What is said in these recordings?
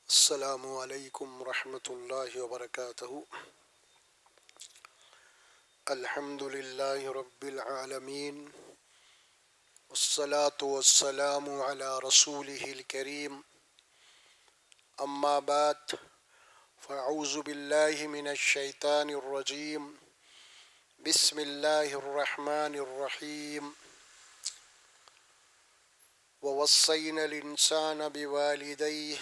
السلام علیکم ورحمۃ اللہ وبرکاتہ۔ الحمد للہ رب العالمین، والصلاة والسلام علی رسولہ الکریم، اما بعد فاعوذ باللہ من الشیطان الرجیم، بسم اللہ الرحمن الرحیم۔ ووصینا الانسان بوالدیہ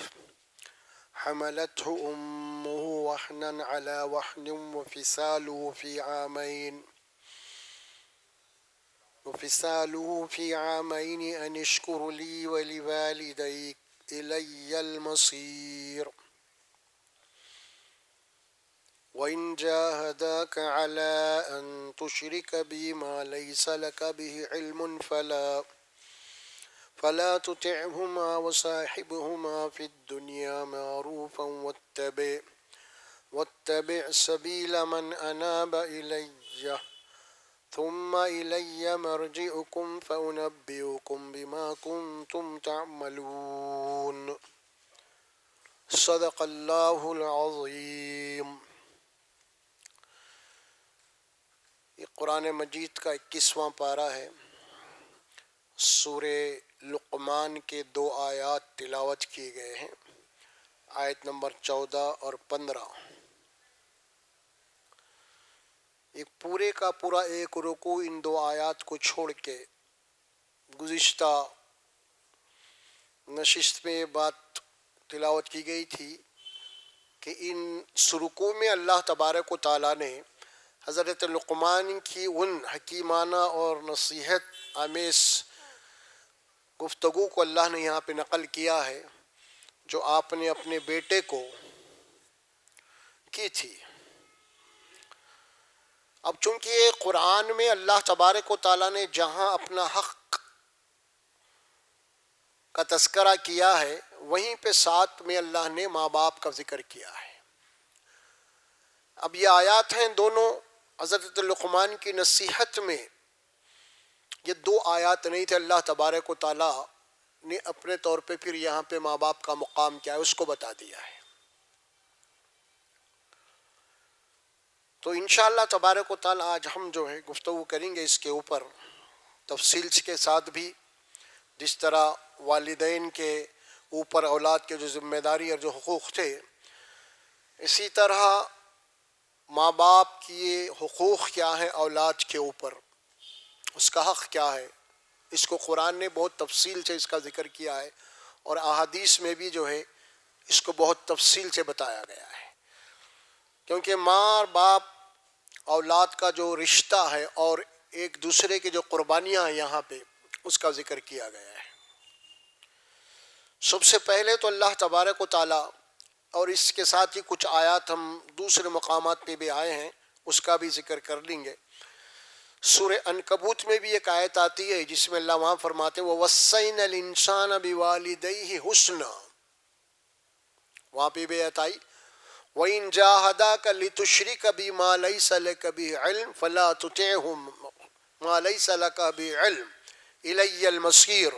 حملته أمه وهنا على وهن وفصاله في عامين أن اشكر لي ولوالديك إلي المصير وإن جاهداك على أن تشرك بي ما ليس لك به علم فلا تطعهما وصاحبهما في الدنيا معروفا واتبع سبيل من أناب إلي ثم إلي مرجعكم فأنبئكم بما كنتم تعملون۔ صدق اللہ العظیم۔ یہ قرآن مجید کا 21واں پارہ ہے۔ سورہ لقمان کے 2 آیات تلاوت کیے گئے ہیں، آیت نمبر 14 اور 15۔ ایک پورے کا پورا ایک رکوع ان 2 آیات کو چھوڑ کے گزشتہ نشست میں یہ بات تلاوت کی گئی تھی کہ ان رکوع میں اللہ تبارک و تعالیٰ نے حضرت لقمان کی ان حکیمانہ اور نصیحت آمیز گفتگو کو اللہ نے یہاں پہ نقل کیا ہے جو آپ نے اپنے بیٹے کو کی تھی۔ اب چونکہ قرآن میں اللہ تبارک و تعالیٰ نے جہاں اپنا حق کا تذکرہ کیا ہے وہیں پہ ساتھ میں اللہ نے ماں باپ کا ذکر کیا ہے۔ اب یہ آیات ہیں دونوں حضرت لقمان کی نصیحت میں، یہ 2 آیات نہیں تھے، اللہ تبارک و تعالیٰ نے اپنے طور پہ پھر یہاں پہ ماں باپ کا مقام کیا ہے اس کو بتا دیا ہے۔ تو انشاءاللہ تبارک و تعالیٰ آج ہم جو ہے گفتگو کریں گے اس کے اوپر تفصیل کے ساتھ بھی، جس طرح والدین کے اوپر اولاد کے جو ذمہ داری اور جو حقوق تھے، اسی طرح ماں باپ کی حقوق کیا ہیں اولاد کے اوپر، اس کا حق کیا ہے، اس کو قرآن نے بہت تفصیل سے اس کا ذکر کیا ہے اور احادیث میں بھی جو ہے اس کو بہت تفصیل سے بتایا گیا ہے۔ کیونکہ ماں اور باپ اولاد کا جو رشتہ ہے اور ایک دوسرے کی جو قربانیاں ہیں یہاں پہ اس کا ذکر کیا گیا ہے۔ سب سے پہلے تو اللہ تبارک و تعالیٰ، اور اس کے ساتھ ہی کچھ آیات ہم دوسرے مقامات پہ بھی آئے ہیں اس کا بھی ذکر کر لیں گے۔ سورہ عنکبوت میں بھی ایک آیت آتی ہے جس میں اللہ وہاں فرماتے ہیں وَوَصَّيْنَا الْإِنسَانَ بِوَالِدَيْهِ حُسْنًا، وہاں پہ بھی آیت آئی وَإِن جَاهَدَاكَ لِتُشْرِكَ بِي مَا لَيْسَ لَكَ بِهِ عِلْمٌ فَلَا تُطِعْهُمَا مَا لَيْسَ لَكَ بِهِ عِلْمٌ إِلَيَّ الْمَصِيرُ،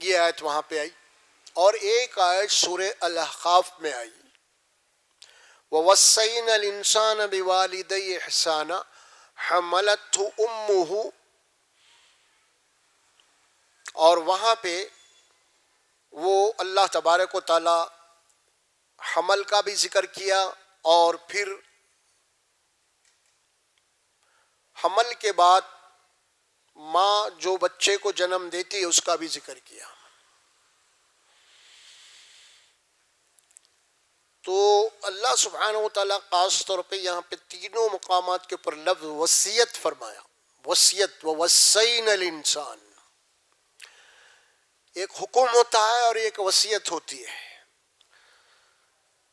یہ آیت وہاں پہ آئی۔ اور ایک آیت سورہ الاحقاف میں آئی وَوَصَّيْنَا الْإِنسَانَ بِوَالِدَيْهِ إِحْسَانًا حَمَلَتْهُ أُمُّهُ، اور وہاں پہ وہ اللہ تبارک و تعالی حمل کا بھی ذکر کیا اور پھر حمل کے بعد ماں جو بچے کو جنم دیتی ہے اس کا بھی ذکر کیا۔ تو اللہ سبحانہ و تعالیٰ خاص طور پہ یہاں پہ تینوں مقامات کے اوپر لفظ وصیت فرمایا، وصیت وَوَصَّيْنَا الْإِنسَانَ، ایک حکم ہوتا ہے اور ایک وصیت ہوتی ہے،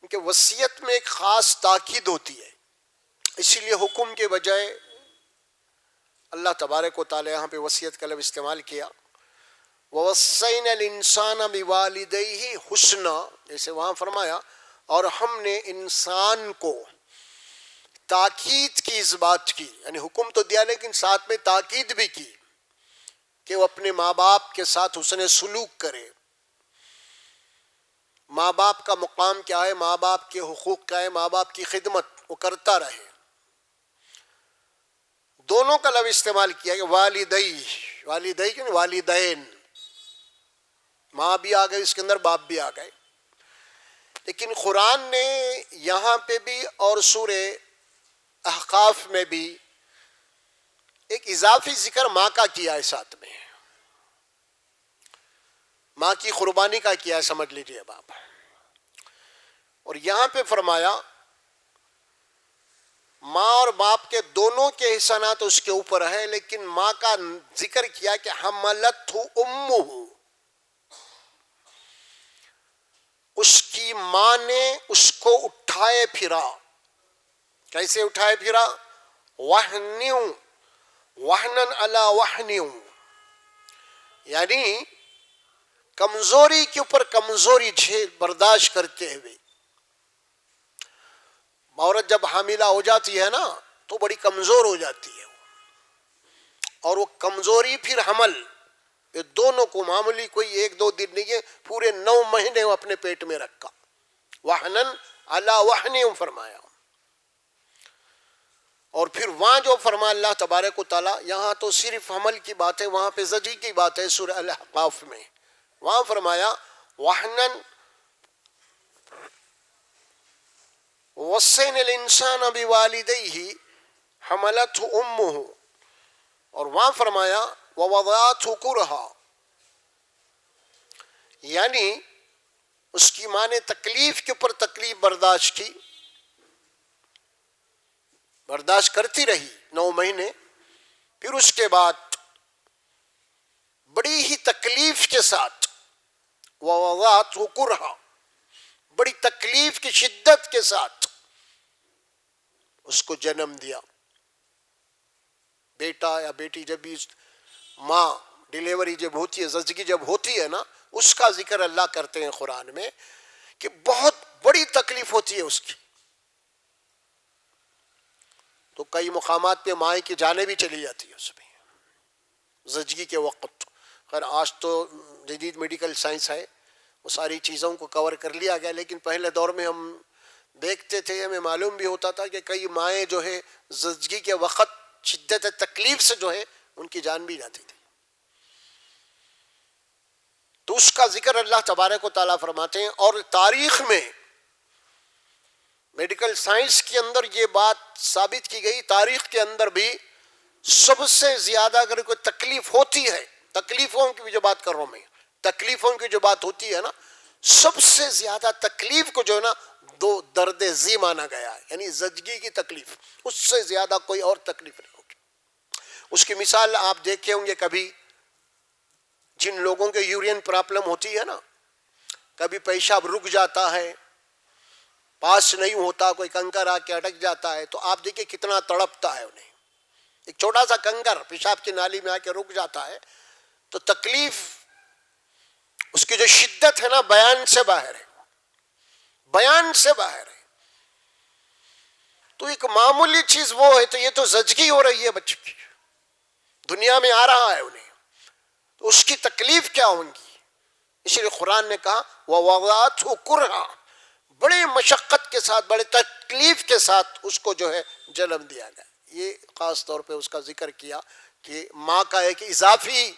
کیونکہ وصیت میں ایک خاص تاکید ہوتی ہے، اسی لیے حکم کے بجائے اللہ تبارک و تعالیٰ یہاں پہ وصیت کا لفظ استعمال کیا۔ وَوَصَّيْنَا الْإِنسَانَ بِوَالِدَيْهِ حُسْنًا، جیسے وہاں فرمایا اور ہم نے انسان کو تاکید کی اس بات کی، یعنی حکم تو دیا لیکن ساتھ میں تاکید بھی کی کہ وہ اپنے ماں باپ کے ساتھ حسن سلوک کرے، ماں باپ کا مقام کیا ہے، ماں باپ کے حقوق کیا ہے، ماں باپ کی خدمت وہ کرتا رہے. دونوں کا لفظ استعمال کیا کہ والدی کیوں والدین، ماں بھی آ گئی اس کے اندر، باپ بھی آ گئے. لیکن قرآن نے یہاں پہ بھی اور سورہ احقاف میں بھی ایک اضافی ذکر ماں کا کیا ہے، ساتھ میں ماں کی قربانی کا کیا ہے، سمجھ لیجئے اب آپ. اور یہاں پہ فرمایا ماں اور باپ کے دونوں کے احسانات اس کے اوپر ہے، لیکن ماں کا ذکر کیا کہ حملتہ امہ، اس کی ماں نے اس کو اٹھائے پھرا. کیسے اٹھائے پھرا؟ وہنن علی وہن، یعنی کمزوری کے اوپر کمزوری برداشت کرتے ہوئے. عورت جب حاملہ ہو جاتی ہے نا تو بڑی کمزور ہو جاتی ہے، اور وہ کمزوری پھر حمل، یہ دونوں کو معمولی کوئی 1-2 دن نہیں ہے، پورے 9 مہینے وہ اپنے پیٹ میں رکھا. وہنن علی وہن فرمایا. اور پھر وہاں جو فرما اللہ تبارک و تعالی، یہاں تو صرف حمل کی بات ہے، وہاں پہ زجی کی بات ہے سورہ الاحقاف میں. وہاں فرمایا وہنن وصینا الانسان بوالدیہ حملتہ امہ، اور وہاں فرمایا ووضعتہ کرہا، یعنی اس کی ماں نے تکلیف کے اوپر تکلیف برداشت کرتی رہی 9 مہینے. پھر اس کے بعد بڑی ہی تکلیف کے ساتھ ووضعتہ کرہا، بڑی تکلیف کی شدت کے ساتھ اس کو جنم دیا. بیٹا یا بیٹی جب بھی ماں ڈیلیوری جب ہوتی ہے، زچگی جب ہوتی ہے نا، اس کا ذکر اللہ کرتے ہیں قرآن میں کہ بہت بڑی تکلیف ہوتی ہے اس کی. تو کئی مقامات پہ مائیں کی جانیں بھی چلی جاتی ہے اس میں زچگی کے وقت. خیر آج تو جدید میڈیکل سائنس ہے، وہ ساری چیزوں کو کور کر لیا گیا، لیکن پہلے دور میں ہم دیکھتے تھے، ہمیں معلوم بھی ہوتا تھا کہ کئی مائیں جو ہے زچگی کے وقت شدت تکلیف سے جو ہے ان کی جان بھی جاتی تھی. تو اس کا ذکر اللہ تبارک و تعالیٰ فرماتے ہیں. اور تاریخ میں میڈیکل سائنس کے اندر یہ بات ثابت کی گئی، تاریخ کے اندر بھی سب سے زیادہ اگر کوئی تکلیف ہوتی ہے، تکلیفوں کی جو بات کر رہا ہوں میں، تکلیفوں کی جو بات ہوتی ہے نا، سب سے زیادہ تکلیف کو جو ہے نا درد ذی مانا گیا ہے، یعنی زچگی کی تکلیف، اس سے زیادہ کوئی اور تکلیف نہیں ہوگی. اس کی مثال آپ دیکھے ہوں گے، کبھی جن لوگوں کے یورین پرابلم ہوتی ہے نا، کبھی پیشاب رک جاتا ہے، پاس نہیں ہوتا، کوئی کنکر آ کے اٹک جاتا ہے، تو آپ دیکھیں کتنا تڑپتا ہے انہیں. ایک چھوٹا سا کنکر پیشاب کی نالی میں آ کے رک جاتا ہے تو تکلیف، اس کی جو شدت ہے نا، بیان سے باہر ہے، بیان سے باہر ہے. تو ایک معمولی چیز وہ ہے، تو یہ تو زچگی ہو رہی ہے بچے کی، دنیا میں آ رہا ہے انہیں، تو اس کی تکلیف کیا ہوں گی. اس لیے قرآن نے کہا ووضعتہ کرہا، بڑی مشقت کے ساتھ، بڑے تکلیف کے ساتھ اس کو جو ہے جنم دیا گیا. یہ خاص طور پہ اس کا ذکر کیا کہ ماں کا ایک اضافی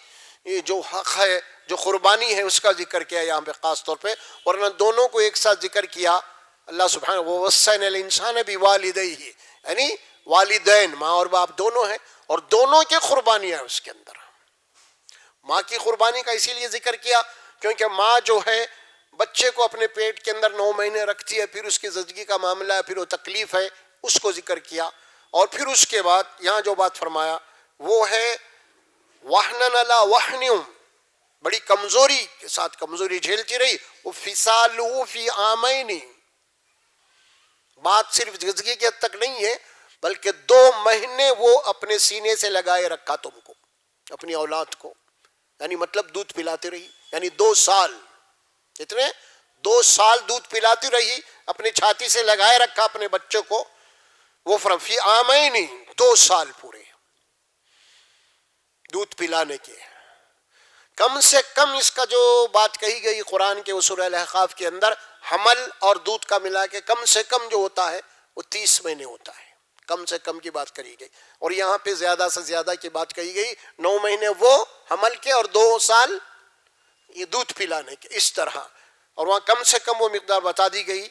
جو حق ہے، جو قربانی ہے، اس کا ذکر کیا یہاں پہ خاص طور پہ. ورنہ دونوں کو ایک ساتھ ذکر کیا اللہ سبحانہ ووصینا الانسان بوالدیہ، یعنی والدین ماں اور باپ دونوں ہیں، اور دونوں کی قربانیاں اس کے اندر. ماں کی قربانی کا اسی لیے ذکر کیا کیونکہ ماں جو ہے بچے کو اپنے پیٹ کے اندر 9 مہینے رکھتی ہے، پھر اس کی زچگی کا معاملہ ہے، پھر وہ تکلیف ہے، اس کو ذکر کیا. اور پھر اس کے بعد یہاں جو بات فرمایا وہ ہے وہنن علی وہن، بڑی کمزوری کے ساتھ کمزوری جھیلتی رہی. وہ فصالہ فی عامین، بات صرف زچگی کے حد تک نہیں ہے، بلکہ 2 مہینے وہ اپنے سینے سے لگائے رکھا تم کو، اپنی اولاد کو، یعنی مطلب دودھ پلاتی رہی، یعنی 2 سال، کتنے 2 سال دودھ پلاتی رہی، اپنی چھاتی سے لگائے رکھا اپنے بچوں کو. وہ فی عامین، 2 سال پورے دودھ پلانے کے. کم سے کم اس کا جو بات کہی گئی قرآن کے سورہ الاحقاف کے اندر، حمل اور دودھ کا ملا کے کم سے کم جو ہوتا ہے وہ 30 مہینے ہوتا ہے، کم سے کم کی بات کری گئی. اور یہاں پہ زیادہ سے زیادہ کی بات کہی گئی، 9 مہینے وہ حمل کے اور 2 سال یہ دودھ پلانے کے، اس طرح. اور وہاں کم سے کم وہ مقدار بتا دی گئی.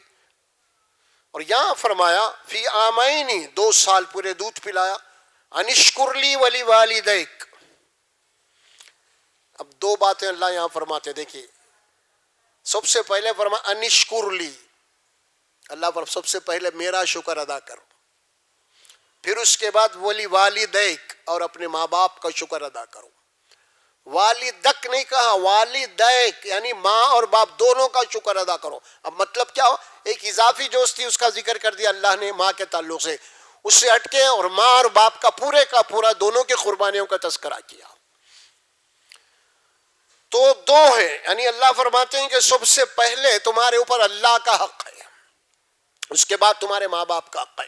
اور یہاں فرمایا فی عامین، 2 سال پورے دودھ پلایا. انشکر لی ولی والدیک. اب 2 باتیں اللہ یہاں فرماتے، دیکھیے سب سے پہلے فرما انشکر لی، اللہ پر سب سے پہلے میرا شکر ادا کرو. پھر اس کے بعد ولی والدیک، اور اپنے ماں باپ کا شکر ادا کرو. والدک نہیں کہا، والدیک، یعنی ماں اور باپ دونوں کا شکر ادا کرو. اب مطلب کیا ہو، ایک اضافی جو تھی اس کا ذکر کر دیا اللہ نے ماں کے تعلق سے، اس سے ہٹ کے اور ماں اور باپ کا پورا دونوں کی قربانیوں کا تذکرہ کیا. تو 2 ہیں، یعنی اللہ فرماتے ہیں کہ سب سے پہلے تمہارے اوپر اللہ کا حق ہے، اس کے بعد تمہارے ماں باپ کا حق ہے.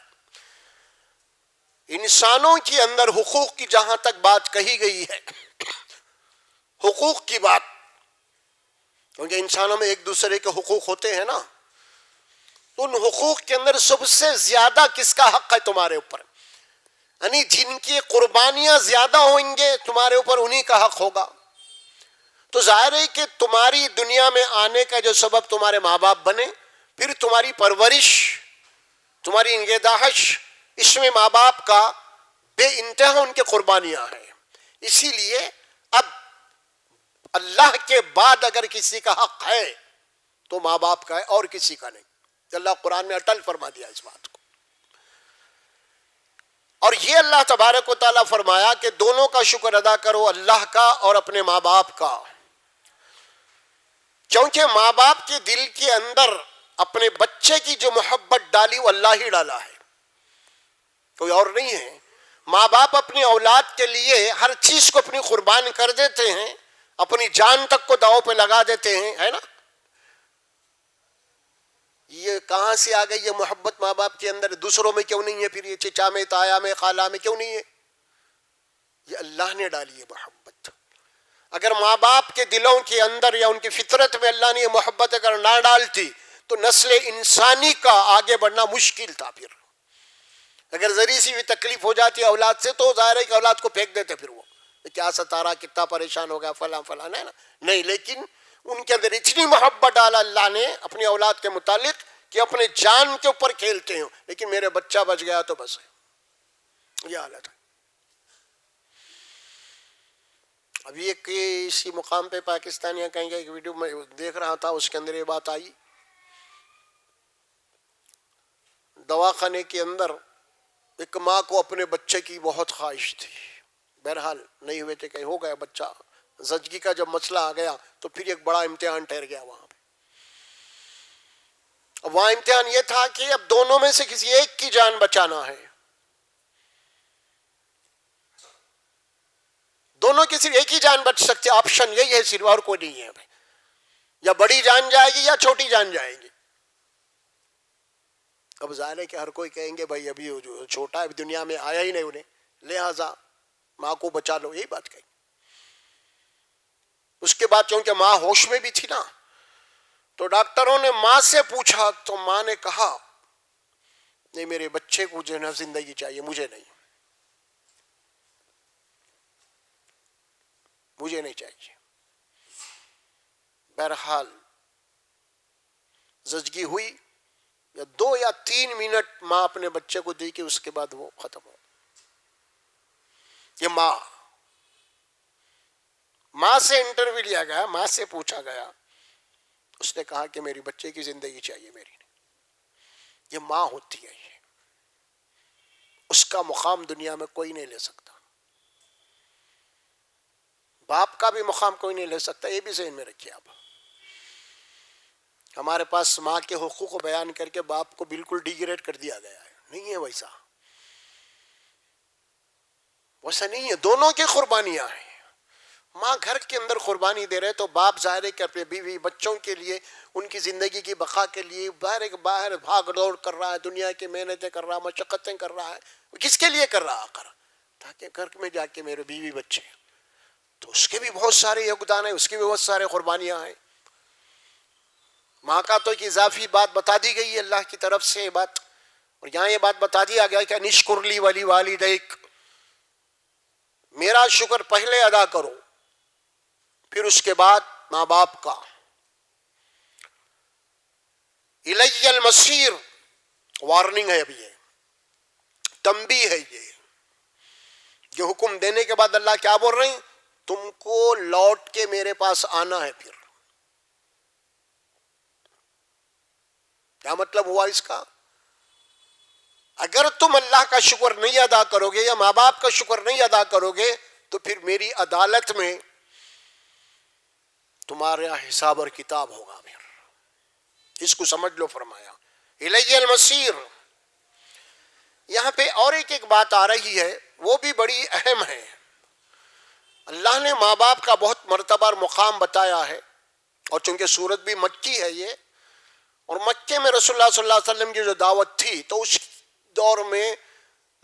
انسانوں کے اندر حقوق کی جہاں تک بات کہی گئی ہے، حقوق کی بات، کیونکہ انسانوں میں ایک دوسرے کے حقوق ہوتے ہیں نا، تو ان حقوق کے اندر سب سے زیادہ کس کا حق ہے تمہارے اوپر، یعنی جن کی قربانیاں زیادہ ہوئیں گے تمہارے اوپر انہی کا حق ہوگا. تو ظاہر ہے کہ تمہاری دنیا میں آنے کا جو سبب تمہارے ماں باپ بنے، پھر تمہاری پرورش، تمہاری نگہداشت، اس میں ماں باپ کا بے انتہا ان کے قربانیاں ہیں. اسی لیے اب اللہ کے بعد اگر کسی کا حق ہے تو ماں باپ کا ہے اور کسی کا نہیں. اللہ قرآن میں اٹل فرما دیا اس بات کو. اور یہ اللہ تبارک و تعالیٰ فرمایا کہ دونوں کا شکر ادا کرو، اللہ کا اور اپنے ماں باپ کا، کیونکہ ماں باپ کے دل کے اندر اپنے بچے کی جو محبت ڈالی وہ اللہ ہی ڈالا ہے، کوئی اور نہیں ہے. ماں باپ اپنی اولاد کے لیے ہر چیز کو اپنی قربان کر دیتے ہیں، اپنی جان تک کو داؤ پہ لگا دیتے ہیں، ہے نا. یہ کہاں سے آ گئی یہ محبت ماں باپ کے اندر؟ دوسروں میں کیوں نہیں ہے؟ پھر یہ چچا میں، تایا میں، خالہ میں کیوں نہیں ہے؟ یہ اللہ نے ڈالی ہے محبت. اگر ماں باپ کے دلوں کے اندر یا ان کی فطرت میں اللہ نے یہ محبت اگر نہ ڈالتی تو نسل انسانی کا آگے بڑھنا مشکل تھا. پھر اگر ذری سی بھی تکلیف ہو جاتی اولاد سے تو ظاہر ہے کہ اولاد کو پھینک دیتے، پھر وہ کیا ستارہ کتنا پریشان ہو گیا فلاں فلاں، ہے نا. نہیں، لیکن ان کے اندر اتنی محبت ڈالا اللہ نے اپنی اولاد کے متعلق کہ اپنے جان کے اوپر کھیلتے ہیں، لیکن میرے بچہ بچ گیا تو بس ہے، یہ حالت ہے. ابھی ایک اسی مقام پہ پاکستانیاں کہیں گے، ایک ویڈیو میں دیکھ رہا تھا، اس کے اندر یہ بات آئی، دواخانے کے اندر ایک ماں کو اپنے بچے کی بہت خواہش تھی، بہرحال نہیں ہوئے تھے، کہیں ہو گیا بچہ. زچگی کا جب مسئلہ آ گیا تو پھر ایک بڑا امتحان ٹھہر گیا وہاں پہ. وہاں امتحان یہ تھا کہ اب دونوں میں سے کسی ایک کی جان بچانا ہے. دونوں کی صرف ایک ہی جان بچ سکتے، آپشن یہی ہے صرف، اور کوئی نہیں ہے. یا بڑی جان جائے گی یا چھوٹی جان جائے گی. اب ظاہر ہے کہ ہر کوئی کہیں گے بھائی ابھی جو چھوٹا ہے دنیا میں آیا ہی نہیں انہیں، لہذا ماں کو بچا لو، یہی بات کہیں. اس کے بعد چونکہ ماں ہوش میں بھی تھی نا، تو ڈاکٹروں نے ماں سے پوچھا تو ماں نے کہا نہیں، میرے بچے کو جو ہے نا زندگی چاہیے، مجھے نہیں، مجھے نہیں چاہیے. بہرحال زچگی ہوئی، یا 2 یا 3 منٹ ماں اپنے بچے کو دی کہ اس کے بعد وہ ختم ہو. یہ ماں سے انٹرویو لیا گیا، ماں سے پوچھا گیا، اس نے کہا کہ میری بچے کی زندگی چاہیے، میری نہیں. یہ ماں ہوتی ہے، یہ اس کا مقام دنیا میں کوئی نہیں لے سکتا، باپ کا بھی مقام کوئی نہیں لے سکتا. یہ بھی ذہن میں رکھیے آپ. ہمارے پاس ماں کے حقوق کو بیان کر کے باپ کو بالکل ڈیگریڈ کر دیا گیا ہے. نہیں ہے ویسا نہیں ہے. دونوں کی قربانیاں ہیں. ماں گھر کے اندر قربانی دے رہے تو باپ ظاہر ہے کہ اپنے بیوی بچوں کے لیے، ان کی زندگی کی بقا کے لیے باہر بھاگ دوڑ کر رہا ہے، دنیا کی محنتیں کر رہا ہے، مشقتیں کر رہا ہے. کس کے لیے کر رہا آخر؟ تاکہ گھر میں جا کے میرے بیوی بچے تو اس کے بھی بہت سارے یوگدان ہیں، اس کے بھی بہت سارے قربانیاں ہیں. ماں کا تو ایک اضافی بات بتا دی گئی ہے اللہ کی طرف سے یہ بات، اور یہاں یہ بات بتا دیا گیا کہ نشکر لی ولی والدیک، میرا شکر پہلے ادا کرو پھر اس کے بعد ماں باپ کا. الی المصیر، وارننگ ہے ابھی، یہ تنبیہ ہے. یہ حکم دینے کے بعد اللہ کیا بول رہے ہیں؟ تم کو لوٹ کے میرے پاس آنا ہے. پھر کیا مطلب ہوا اس کا؟ اگر تم اللہ کا شکر نہیں ادا کرو گے یا ماں باپ کا شکر نہیں ادا کرو گے تو پھر میری عدالت میں تمہارا حساب اور کتاب ہوگا. پھر اس کو سمجھ لو. فرمایا الی المصیر. یہاں پہ اور ایک بات آ رہی ہے، وہ بھی بڑی اہم ہے. اللہ نے ماں باپ کا بہت مرتبہ اور مقام بتایا ہے، اور چونکہ سورت بھی مکی ہے یہ، اور مکے میں رسول اللہ صلی اللہ علیہ وسلم کی جو دعوت تھی تو اس دور میں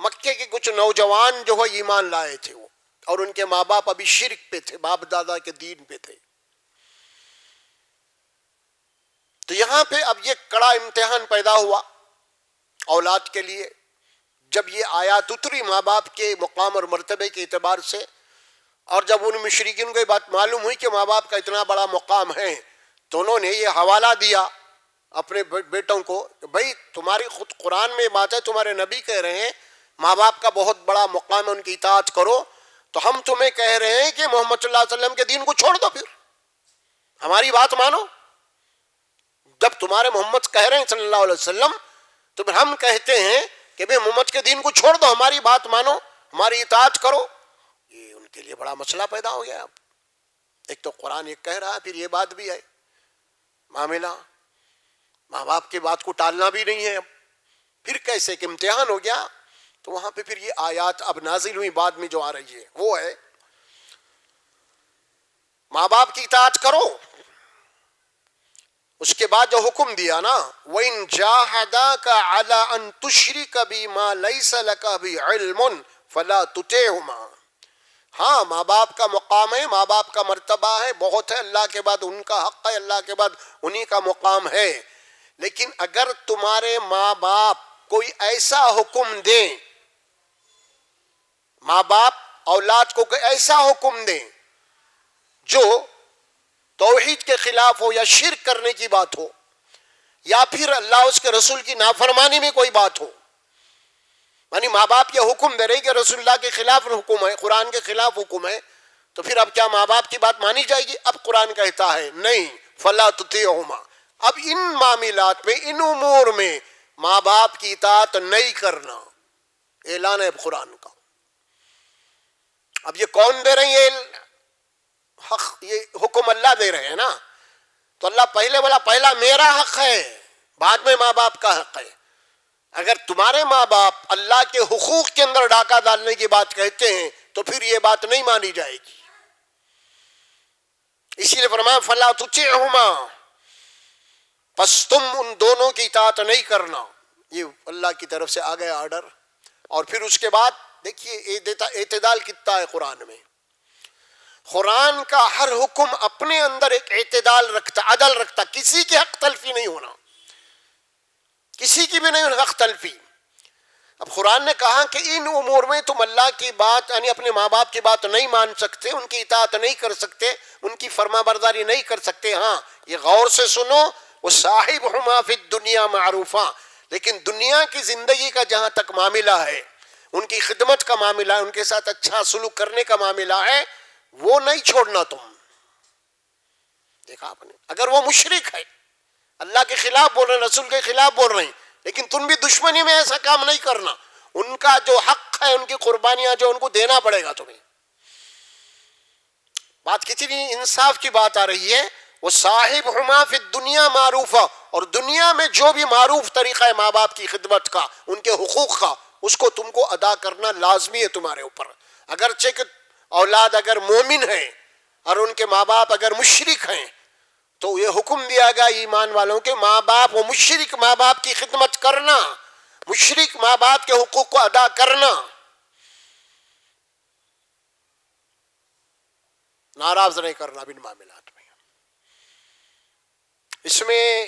مکے کے کچھ نوجوان جو ہے ایمان لائے تھے وہ، اور ان کے ماں باپ ابھی شرک پہ تھے، باپ دادا کے دین پہ تھے. تو یہاں پہ اب یہ کڑا امتحان پیدا ہوا اولاد کے لیے. جب یہ آیات اتری ماں باپ کے مقام اور مرتبے کے اعتبار سے، اور جب ان مشرکین کو یہ بات معلوم ہوئی کہ ماں باپ کا اتنا بڑا مقام ہے، تو انہوں نے یہ حوالہ دیا اپنے بیٹوں کو کہ بھائی تمہاری خود قرآن میں بات ہے، تمہارے نبی کہہ رہے ہیں ماں باپ کا بہت بڑا مقام ہے، ان کی اطاعت کرو، تو ہم تمہیں کہہ رہے ہیں کہ محمد صلی اللہ علیہ وسلم کے دین کو چھوڑ دو، پھر ہماری بات مانو. جب تمہارے محمد کہہ رہے ہیں صلی اللہ علیہ وسلم، تو پھر ہم کہتے ہیں کہ بھئی محمد کے دین کو چھوڑ دو، ہماری بات مانو، ہماری اطاعت کرو. یہ ان کے لیے بڑا مسئلہ پیدا ہو گیا. اب ایک تو قرآن ایک کہہ رہا ہے، پھر یہ بات بھی ہے معاملہ، ماں باپ کی بات کو ٹالنا بھی نہیں ہے. اب پھر کیسے کہ امتحان ہو گیا. تو وہاں پہ پھر یہ آیات اب نازل ہوئی بعد میں جو آ رہی ہے وہ ہے ماں باپ کی اطاعت کرو. اس کے بعد جو حکم دیا نا، وَإِن جَاهَدَاكَ عَلَىٰ أَن تُشْرِكَ بِي مَا لَيْسَ لَكَ بِهِ عِلْمٌ فَلَا تُطِعْهُمَا. ہاں ماں باپ کا مقام ہے، ماں باپ کا مرتبہ ہے، بہت ہے، اللہ کے بعد ان کا حق ہے، اللہ کے بعد انہی کا مقام ہے. لیکن اگر تمہارے ماں باپ کوئی ایسا حکم دیں، ماں باپ اولاد کو کوئی ایسا حکم دیں جو توحید کے خلاف ہو یا شرک کرنے کی بات ہو، یا پھر اللہ اس کے رسول کی نافرمانی میں کوئی بات ہو، یعنی ماں باپ یہ حکم دے رہے کہ رسول اللہ کے خلاف حکم ہے، قرآن کے خلاف حکم ہے، تو پھر اب کیا ماں باپ کی بات مانی جائے گی؟ اب قرآن کہتا ہے نہیں، فلا تطیعہما. اب ان معاملات میں، ان امور میں ماں باپ کی اطاعت نہیں کرنا. اعلان ہے قرآن کا. اب یہ کون دے رہے ہیں حق؟ یہ حکم اللہ دے رہے ہیں نا. تو اللہ پہلے بولا پہلا میرا حق ہے، بعد میں ماں باپ کا حق ہے. اگر تمہارے ماں باپ اللہ کے حقوق کے اندر ڈاکہ ڈالنے کی بات کہتے ہیں تو پھر یہ بات نہیں مانی جائے گی. اسی لیے فرمایا فلا تطیعہما، پس تم ان دونوں کی اطاعت نہیں کرنا. یہ اللہ کی طرف سے آ گیا آرڈر. اور پھر اس کے بعد دیکھیے اعتدال کتنا ہے قرآن میں. قرآن کا ہر حکم اپنے اندر ایک اعتدال رکھتا، عدل رکھتا، کسی کی حق تلفی نہیں ہونا، کسی کی بھی نہیں حق تلفی. اب قرآن نے کہا کہ ان امور میں تم اللہ کی بات یعنی اپنے ماں باپ کی بات نہیں مان سکتے، ان کی اطاعت نہیں کر سکتے، ان کی فرما برداری نہیں کر سکتے. ہاں یہ غور سے سنو، وصاحبہما فی الدنیا معروفا، لیکن دنیا کی زندگی کا جہاں تک معاملہ ہے، ان کی خدمت کا معاملہ ہے، ان کے ساتھ اچھا سلوک کرنے کا معاملہ ہے، وہ نہیں چھوڑنا تم. دیکھا آپ نے، اگر وہ مشرک ہے، اللہ کے خلاف بول رہے ہیں، رسول کے خلاف بول رہے ہیں، لیکن تم بھی دشمنی میں ایسا کام نہیں کرنا. ان کا جو حق ہے، ان کی قربانیاں جو ان کو دینا پڑے گا تمہیں. بات کتنی انصاف کی بات آ رہی ہے. وہ صاحبہما فی الدنیا معروفا، اور دنیا میں جو بھی معروف طریقہ ہے ماں باپ کی خدمت کا، ان کے حقوق کا، اس کو تم کو ادا کرنا لازمی ہے تمہارے اوپر. اگرچہ کہ اولاد اگر مومن ہے اور ان کے ماں باپ اگر مشرک ہیں، تو یہ حکم دیا گیا ایمان والوں کے ماں باپ، وہ مشرک ماں باپ کی خدمت کرنا، مشرک ماں باپ کے حقوق کو ادا کرنا. ناراض نہیں کرنا ان معاملات میں. اس میں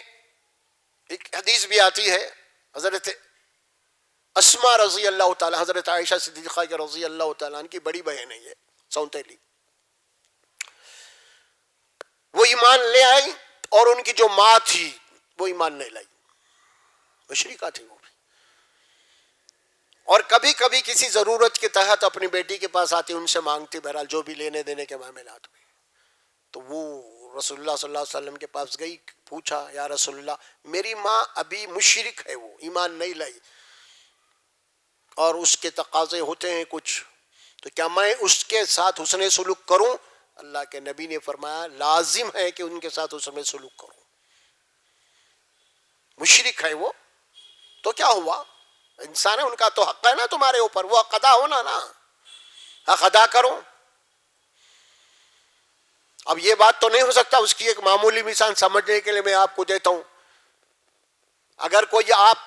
ایک حدیث بھی آتی ہے، حضرت اسما رضی اللہ تعالیٰ، حضرت عائشہ صدیقہ رضی اللہ تعالیٰ عنہ کی بڑی بہن ہے یہ سونتیلی، وہ ایمان لے آئی اور ان کی جو ماں تھی وہ ایمان نہیں لائی، مشرکہ تھی وہ بھی. اور کبھی کبھی کسی ضرورت کے تحت اپنی بیٹی کے پاس آتی، ان سے مانگتی، بہرحال جو بھی لینے دینے کے معاملات میں. تو وہ رسول اللہ صلی اللہ علیہ وسلم کے پاس گئی، پوچھا یا رسول اللہ میری ماں ابھی مشرک ہے، وہ ایمان نہیں لائی اور اس کے تقاضے ہوتے ہیں کچھ، تو کیا میں اس کے ساتھ حسن سلوک کروں؟ اللہ کے نبی نے فرمایا لازم ہے کہ ان کے ساتھ حسن سلوک کروں. مشرک ہے وہ تو کیا ہوا، انسان ہے، ان کا تو حق ہے نا تمہارے اوپر، وہ حق ادا ہونا نا، حق ادا کرو. اب یہ بات تو نہیں ہو سکتا، اس کی ایک معمولی مثال سمجھنے کے لیے میں آپ کو دیتا ہوں. اگر کوئی آپ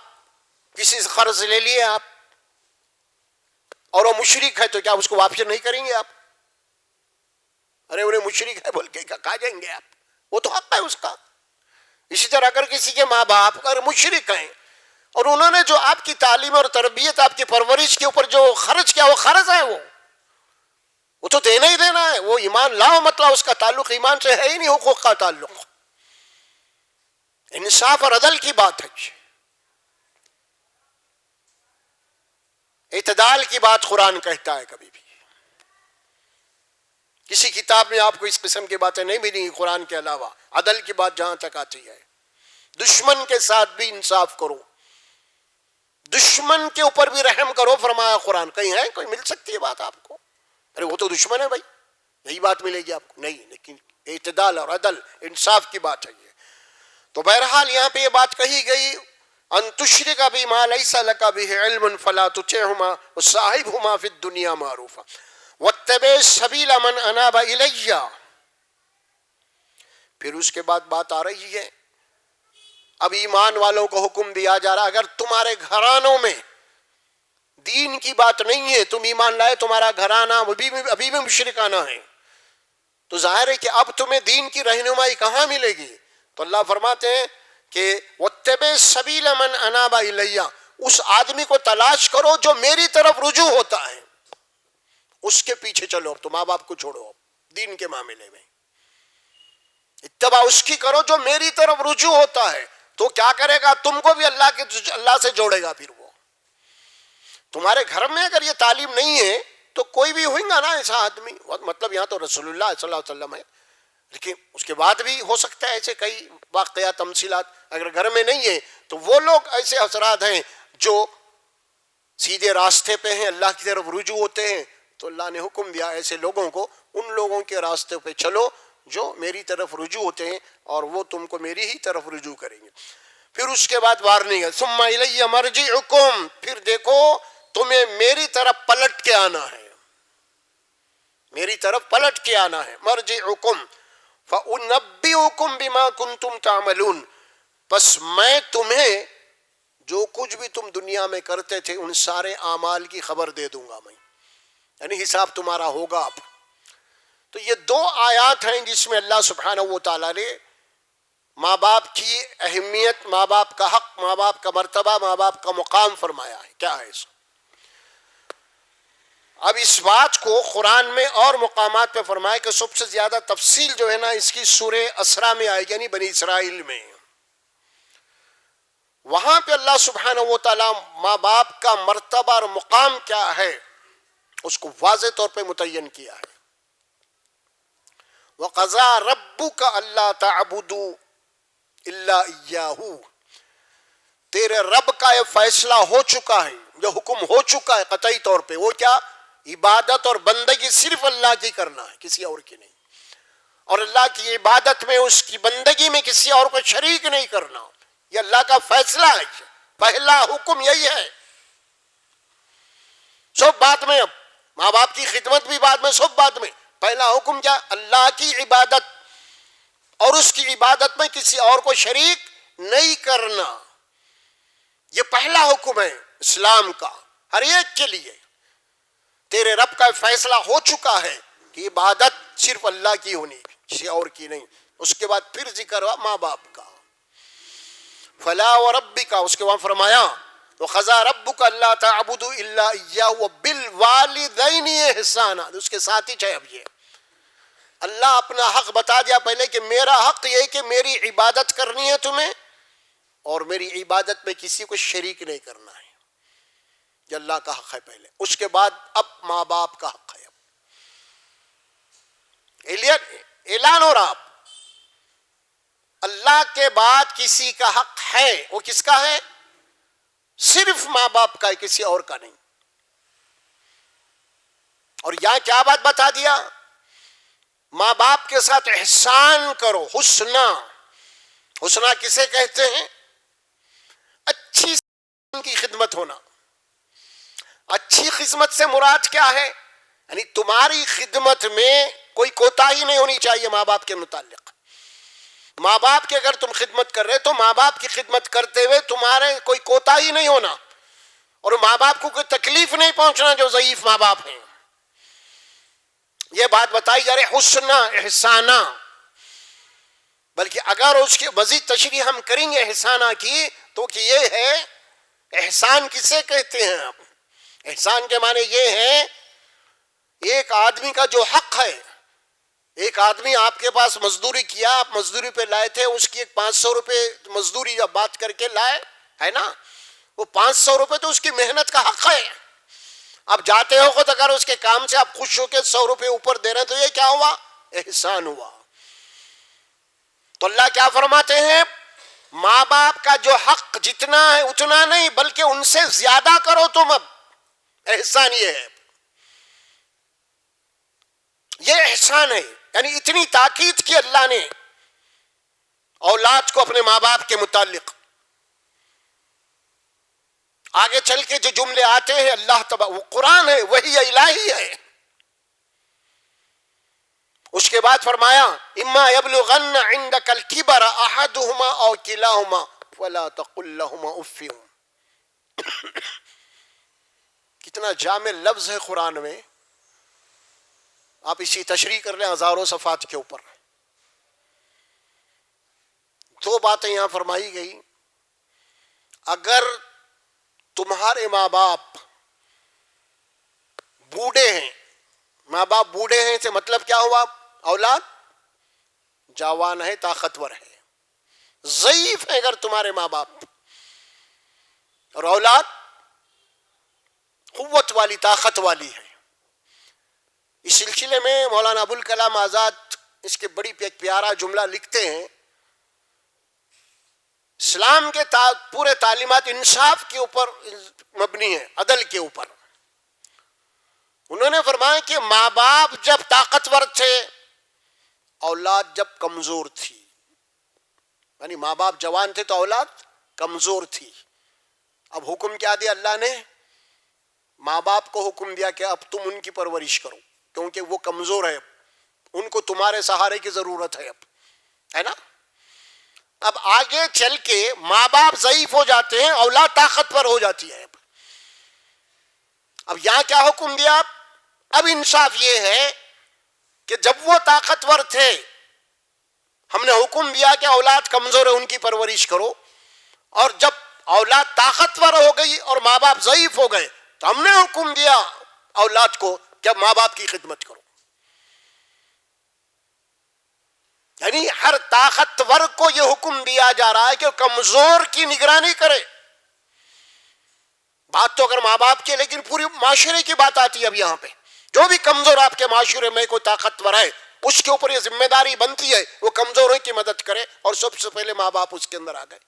کسی سے قرض لے لیے آپ اور وہ مشرک ہے تو کیا اس کو واپس نہیں کریں گے آپ؟ ارے انہیں مشرک ہے بول کے کہا جائیں گے آپ؟ وہ تو حق ہے اس کا. اسی طرح اگر کسی کے ماں باپ اگر مشرک ہیں اور انہوں نے جو آپ کی تعلیم اور تربیت، آپ کی پرورش کے اوپر جو خرچ کیا، وہ قرض ہے، وہ تو دینا ہی دینا ہے. وہ ایمان لاؤ مطلب اس کا تعلق ایمان سے ہے ہی نہیں، حقوق کا تعلق. انصاف اور عدل کی بات ہے، اعتدال کی بات قرآن کہتا ہے. کبھی بھی کسی کتاب میں آپ کو اس قسم کی باتیں نہیں ملیں گی قرآن کے علاوہ. عدل کی بات جہاں تک آتی ہے، دشمن کے ساتھ بھی انصاف کرو، دشمن کے اوپر بھی رحم کرو فرمایا قرآن. کہیں ہے کوئی مل سکتی ہے بات آپ کو؟ ارے وہ تو دشمن ہے بھائی، یہی بات ملے گی آپ کو؟ نہیں، لیکن اعتدال اور عدل انصاف کی بات ہے یہ. تو بہرحال یہاں پہ یہ بات کہی گئی ان تشرک بما لیس لک بہ علم فلا تطعهما وصاحبهما فی الدنیا معروفا واتبع سبیل من اناب الی. پھر اس کے بعد بات آ رہی ہے، اب ایمان والوں کو حکم دیا جا رہا اگر تمہارے گھرانوں میں دین کی بات نہیں ہے، تم ایمان لائے، تمہارا گھرانہ ابھی بھی مشرکانہ ہے، تو ظاہر ہے کہ اب تمہیں دین کی رہنمائی کہاں ملے گی؟ تو اللہ فرماتے ہیں کہ واتبع سبیل من اناب الی، اس آدمی کو تلاش کرو جو میری طرف رجوع ہوتا ہے، اس کے پیچھے چلو. اب تو ماں باپ کو چھوڑو، دین کے معاملے میں اتباع اس کی کرو جو میری طرف رجوع ہوتا ہے. تو کیا کرے گا؟ تم کو بھی اللہ سے جوڑے گا. پھر وہ تمہارے گھر میں اگر یہ تعلیم نہیں ہے تو کوئی بھی ہوئیں گا نا ایسا آدمی. مطلب یہاں تو رسول اللہ صلی اللہ علیہ وسلم ہے، لیکن اس کے بعد بھی ہو سکتا ہے ایسے کئی واقعات تمثیلات. اگر گھر میں نہیں ہے تو وہ لوگ ایسے افراد ہیں جو سیدھے راستے پہ ہیں، اللہ کی طرف رجوع ہوتے ہیں. تو اللہ نے حکم دیا ایسے لوگوں کو ان لوگوں کے راستے پہ چلو جو میری طرف رجوع ہوتے ہیں، اور وہ تم کو میری ہی طرف رجوع کریں گے. پھر اس کے بعد وارننگ ہے ثم الی مرجعکم، پھر دیکھو تمہیں میری طرف پلٹ کے آنا ہے، میری طرف پلٹ کے آنا ہے. مرجعکم فانبئکم بما کنتم تعملون، بس میں تمہیں جو کچھ بھی تم دنیا میں کرتے تھے ان سارے اعمال کی خبر دے دوں گا میں، یعنی حساب تمہارا ہوگا. اب تو یہ دو آیات ہیں جس میں اللہ سبحانہ و تعالیٰ نے ماں باپ کی اہمیت، ماں باپ کا حق، ماں باپ کا مرتبہ، ماں باپ کا مقام فرمایا ہے. کیا ہے اس؟ اب اس بات کو قرآن میں اور مقامات پہ فرمایا کہ سب سے زیادہ تفصیل جو ہے نا اس کی سورہ اسراء میں آئے گی، یعنی بنی اسرائیل میں. وہاں پہ اللہ سبحانہ و تعالیٰ ماں باپ کا مرتبہ اور مقام کیا ہے اس کو واضح طور پہ متعین کیا ہے. وَقَضَىٰ رَبُّكَ أَلَّا تَعْبُدُوا إِلَّا إِيَّاهُ، تیرے رب کا یہ فیصلہ ہو چکا ہے، یہ حکم ہو چکا ہے قطعی طور پہ. وہ کیا؟ عبادت اور بندگی صرف اللہ کی کرنا ہے، کسی اور کی نہیں. اور اللہ کی عبادت میں، اس کی بندگی میں کسی اور کو شریک نہیں کرنا. یہ اللہ کا فیصلہ ہے، پہلا حکم یہی ہے. سب بعد میں، اب ماں باپ کی خدمت بھی بعد میں، سب بعد میں. پہلا حکم کیا؟ اللہ کی عبادت، اور اس کی عبادت میں کسی اور کو شریک نہیں کرنا. یہ پہلا حکم ہے اسلام کا ہر ایک کے لیے. تیرے رب کا فیصلہ ہو چکا ہے، کہ عبادت صرف اللہ کی ہونی، کسی اور کی نہیں. اس کے بعد پھر ذکر ہوا ماں باپ کا. فلا وربک، اس کے بعد فرمایا وَقَضَىٰ رَبُّكَ أَلَّا تَعْبُدُوا إِلَّا إِيَّاهُ وَبِالْوَالِدَيْنِ إِحْسَانًا. اس کے ساتھ ہی ہے. اب یہ اللہ اپنا حق بتا دیا پہلے کہ میرا حق یہ ہے کہ میری عبادت کرنی ہے تمہیں، اور میری عبادت میں کسی کو شریک نہیں کرنا ہے. یہ اللہ کا حق ہے پہلے. اس کے بعد اب ماں باپ کا حق ہے. اعلان ہو رہا اللہ کے بعد کسی کا حق ہے، وہ کس کا ہے؟ صرف ماں باپ کا ہے، کسی اور کا نہیں. اور یہاں کیا بات بتا دیا؟ ماں باپ کے ساتھ احسان کرو. حسنا، حسنا کسے کہتے ہیں؟ اچھی ان کی خدمت ہونا. اچھی خدمت سے مراد کیا ہے؟ یعنی تمہاری خدمت میں کوئی کوتاہی نہیں ہونی چاہیے ماں باپ کے متعلق. ماں باپ کی اگر تم خدمت کر رہے تو ماں باپ کی خدمت کرتے ہوئے تمہارے کوئی کوتاہی نہیں ہونا، اور ماں باپ کو کوئی تکلیف نہیں پہنچنا جو ضعیف ماں باپ ہیں. یہ بات بتائی جا رہی حسنا، احسانہ. بلکہ اگر اس کی مزید تشریح ہم کریں گے احسانہ کی تو کہ یہ ہے احسان کسے کہتے ہیں. آپ احسان کے معنی یہ ہے ایک آدمی کا جو حق ہے. ایک آدمی آپ کے پاس مزدوری کیا، آپ مزدوری پہ لائے تھے، اس کی ایک 500 روپے مزدوری جب بات کر کے لائے ہے نا، وہ 500 روپے تو اس کی محنت کا حق ہے. اب جاتے ہو خود اگر اس کے کام سے آپ خوش ہو کے 100 روپے اوپر دے رہے ہیں تو یہ کیا ہوا؟ احسان ہوا. تو اللہ کیا فرماتے ہیں؟ ماں باپ کا جو حق جتنا ہے اتنا نہیں بلکہ ان سے زیادہ کرو تم. اب احسان یہ ہے، یہ احسان ہے. یعنی اتنی تاکید کی اللہ نے اولاد کو اپنے ماں باپ کے متعلق. آگے چل کے جو جملے آتے ہیں اللہ وہ قرآن ہے، وحی الہی ہے. اس کے بعد فرمایا اما یبلغن عندک الکبر احدہما او کلاہما فلا تقل لہما اف. کتنا جامع لفظ ہے قرآن میں. آپ اسی تشریح کر لیں ہزاروں صفحات کے اوپر. دو باتیں یہاں فرمائی گئی. اگر تمہارے ماں باپ بوڑھے ہیں، ماں باپ بوڑھے ہیں سے مطلب کیا ہوا؟ اولاد جوان ہے، طاقتور ہے. ضعیف ہے اگر تمہارے ماں باپ، اور اولاد قوت والی، طاقت والی ہے. اس سلسلے میں مولانا ابوالکلام آزاد اس کے بڑی ایک پیارا جملہ لکھتے ہیں. اسلام کے پورے تعلیمات انصاف کے اوپر مبنی ہے، عدل کے اوپر. انہوں نے فرمایا کہ ماں باپ جب طاقتور تھے، اولاد جب کمزور تھی. یعنی ماں باپ جوان تھے تو اولاد کمزور تھی. اب حکم کیا دیا اللہ نے؟ ماں باپ کو حکم دیا کہ اب تم ان کی پرورش کرو کیونکہ وہ کمزور ہے، ان کو تمہارے سہارے کی ضرورت ہے. اب ہے نا. اب آگے چل کے ماں باپ ضعیف ہو جاتے ہیں، اولاد طاقتور ہو جاتی ہے. اب یہاں کیا حکم دیا؟ اب انصاف یہ ہے کہ جب وہ طاقتور تھے ہم نے حکم دیا کہ اولاد کمزور ہے ان کی پرورش کرو، اور جب اولاد طاقتور ہو گئی اور ماں باپ ضعیف ہو گئے تو ہم نے حکم دیا اولاد کو کہ اب ماں باپ کی خدمت کرو. یعنی ہر طاقتور کو یہ حکم دیا جا رہا ہے کہ کمزور کی نگرانی کرے. بات تو اگر ماں باپ کی، لیکن پوری معاشرے کی بات آتی ہے. اب یہاں پہ جو بھی کمزور آپ کے معاشرے میں کوئی طاقتور ہے اس کے اوپر یہ ذمہ داری بنتی ہے وہ کمزوروں کی مدد کرے، اور سب سے پہلے ماں باپ اس کے اندر آ گئے.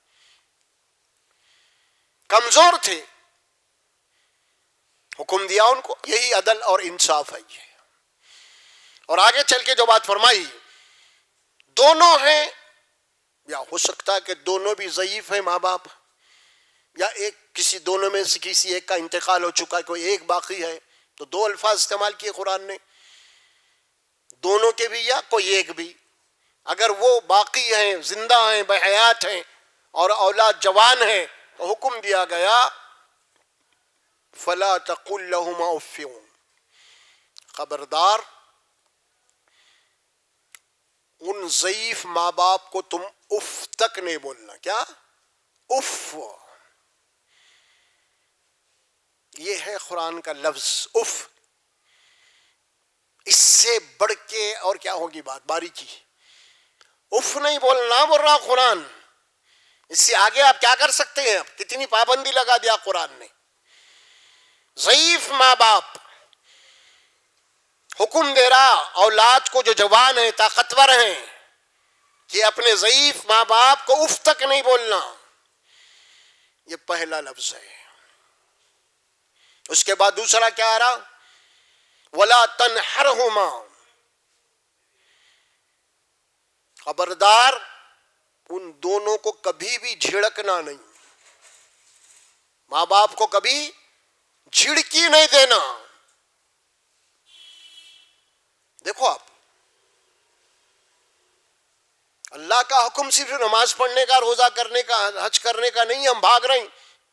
کمزور تھے، حکم دیا ان کو. یہی عدل اور انصاف ہے یہ. اور آگے چل کے جو بات فرمائی، دونوں ہیں، یا ہو سکتا ہے کہ دونوں بھی ضعیف ہیں ماں باپ، یا ایک کسی دونوں میں سے کسی ایک کا انتقال ہو چکا ہے، کوئی ایک باقی ہے. تو دو الفاظ استعمال کیے قرآن نے، دونوں کے بھی یا کوئی ایک بھی. اگر وہ باقی ہیں، زندہ ہیں، بحیات ہیں، اور اولاد جوان ہیں تو حکم دیا گیا فلا تقل لهما اف. خبردار ان ضعیف ماں باپ کو تم اف تک نہیں بولنا. کیا؟ اف. یہ ہے قرآن کا لفظ اف. اس سے بڑھ کے اور کیا ہوگی بات؟ باریکی. اف نہیں بولنا بول رہا قرآن. اس سے آگے آپ کیا کر سکتے ہیں؟ اب کتنی پابندی لگا دیا قرآن نے. ضعیف ماں باپ حکم دے رہا اولاد کو جو جوان ہیں طاقتور ہیں کہ اپنے ضعیف ماں باپ کو اف تک نہیں بولنا. یہ پہلا لفظ ہے. اس کے بعد دوسرا کیا آ رہا؟ ولا تنہرہما. خبردار ان دونوں کو کبھی بھی جھڑکنا نہیں. ماں باپ کو کبھی جھڑکی نہیں دینا. دیکھو آپ، اللہ کا حکم صرف نماز پڑھنے کا، روزہ کرنے کا، حج کرنے کا نہیں. ہم بھاگ رہے ہیں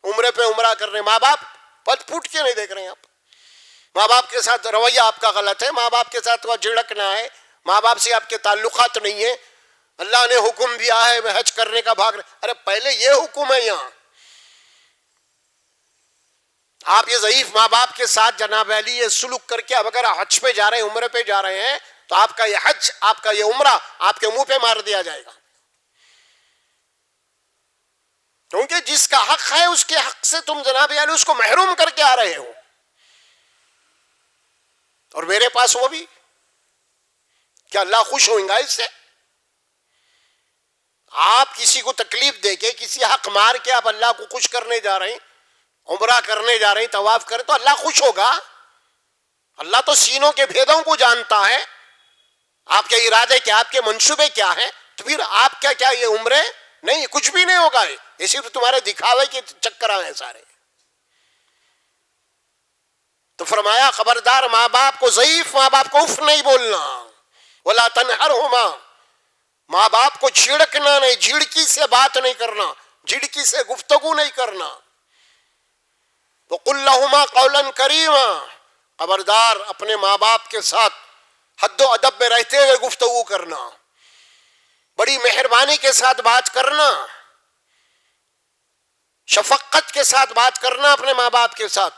عمرے پہ عمرہ کر رہے ہیں. ماں باپ پلٹ پھوٹ کے نہیں دیکھ رہے ہیں. آپ ماں باپ کے ساتھ رویہ آپ کا غلط ہے. ماں باپ کے ساتھ وہ جھڑکنا ہے. ماں باپ سے آپ کے تعلقات نہیں ہیں. اللہ نے حکم دیا ہے حج کرنے کا، بھاگ رہے. ارے پہلے یہ حکم ہے یہاں. آپ یہ ضعیف ماں باپ کے ساتھ جناب علی یہ سلوک کر کے اب اگر حج پہ جا رہے ہیں، عمرے پہ جا رہے ہیں، تو آپ کا یہ حج، آپ کا یہ عمرہ آپ کے منہ پہ مار دیا جائے گا. کیونکہ جس کا حق ہے اس کے حق سے تم جناب علی اس کو محروم کر کے آ رہے ہو. اور میرے پاس وہ بھی، کیا اللہ خوش ہوئیں گا اس سے؟ آپ کسی کو تکلیف دے کے، کسی حق مار کے آپ اللہ کو خوش کرنے جا رہے ہیں، عمرہ کرنے جا رہے ہیں، طواف کریں تو اللہ خوش ہوگا؟ اللہ تو سینوں کے بھیدوں کو جانتا ہے. آپ کے ارادے کیا، آپ کے منصوبے کیا ہیں. تو پھر آپ کیا یہ عمرے نہیں، کچھ بھی نہیں ہوگا. یہ صرف تمہارے دکھاوے کے چکر ہیں سارے. تو فرمایا خبردار ماں باپ کو، ضعیف ماں باپ کو اف نہیں بولنا. ولا تنہرہما. ماں باپ کو جھڑکنا نہیں، جھڑکی سے بات نہیں کرنا، جھڑکی سے گفتگو نہیں کرنا. وقل لہما قولا کریما. خبردار اپنے ماں باپ کے ساتھ حد و ادب میں رہتے ہوئے گفتگو کرنا، بڑی مہربانی کے ساتھ بات کرنا، شفقت کے ساتھ بات کرنا اپنے ماں باپ کے ساتھ.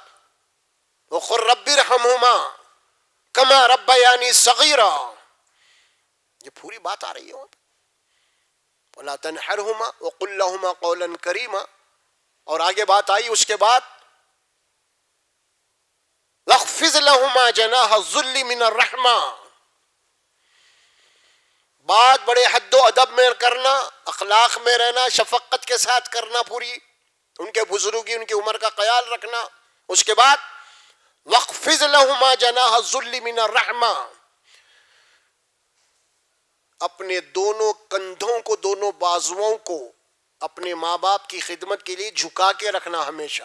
وقل رب ارحمہما کما ربیانی صغیرا. یہ پوری بات آ رہی ہے. ولا تنہرہما وقل لہما قولا کریما. اور آگے بات آئی اس کے بعد واخفض لہما جناح الذل من الرحمہ. بات بڑے حد و ادب میں کرنا، اخلاق میں رہنا، شفقت کے ساتھ کرنا، پوری ان کے بزرگی، ان کی عمر کا خیال رکھنا. اس کے بعد واخفض لہما جناح الذل من الرحمہ. اپنے دونوں کندھوں کو، دونوں بازوؤں کو اپنے ماں باپ کی خدمت کے لیے جھکا کے رکھنا ہمیشہ،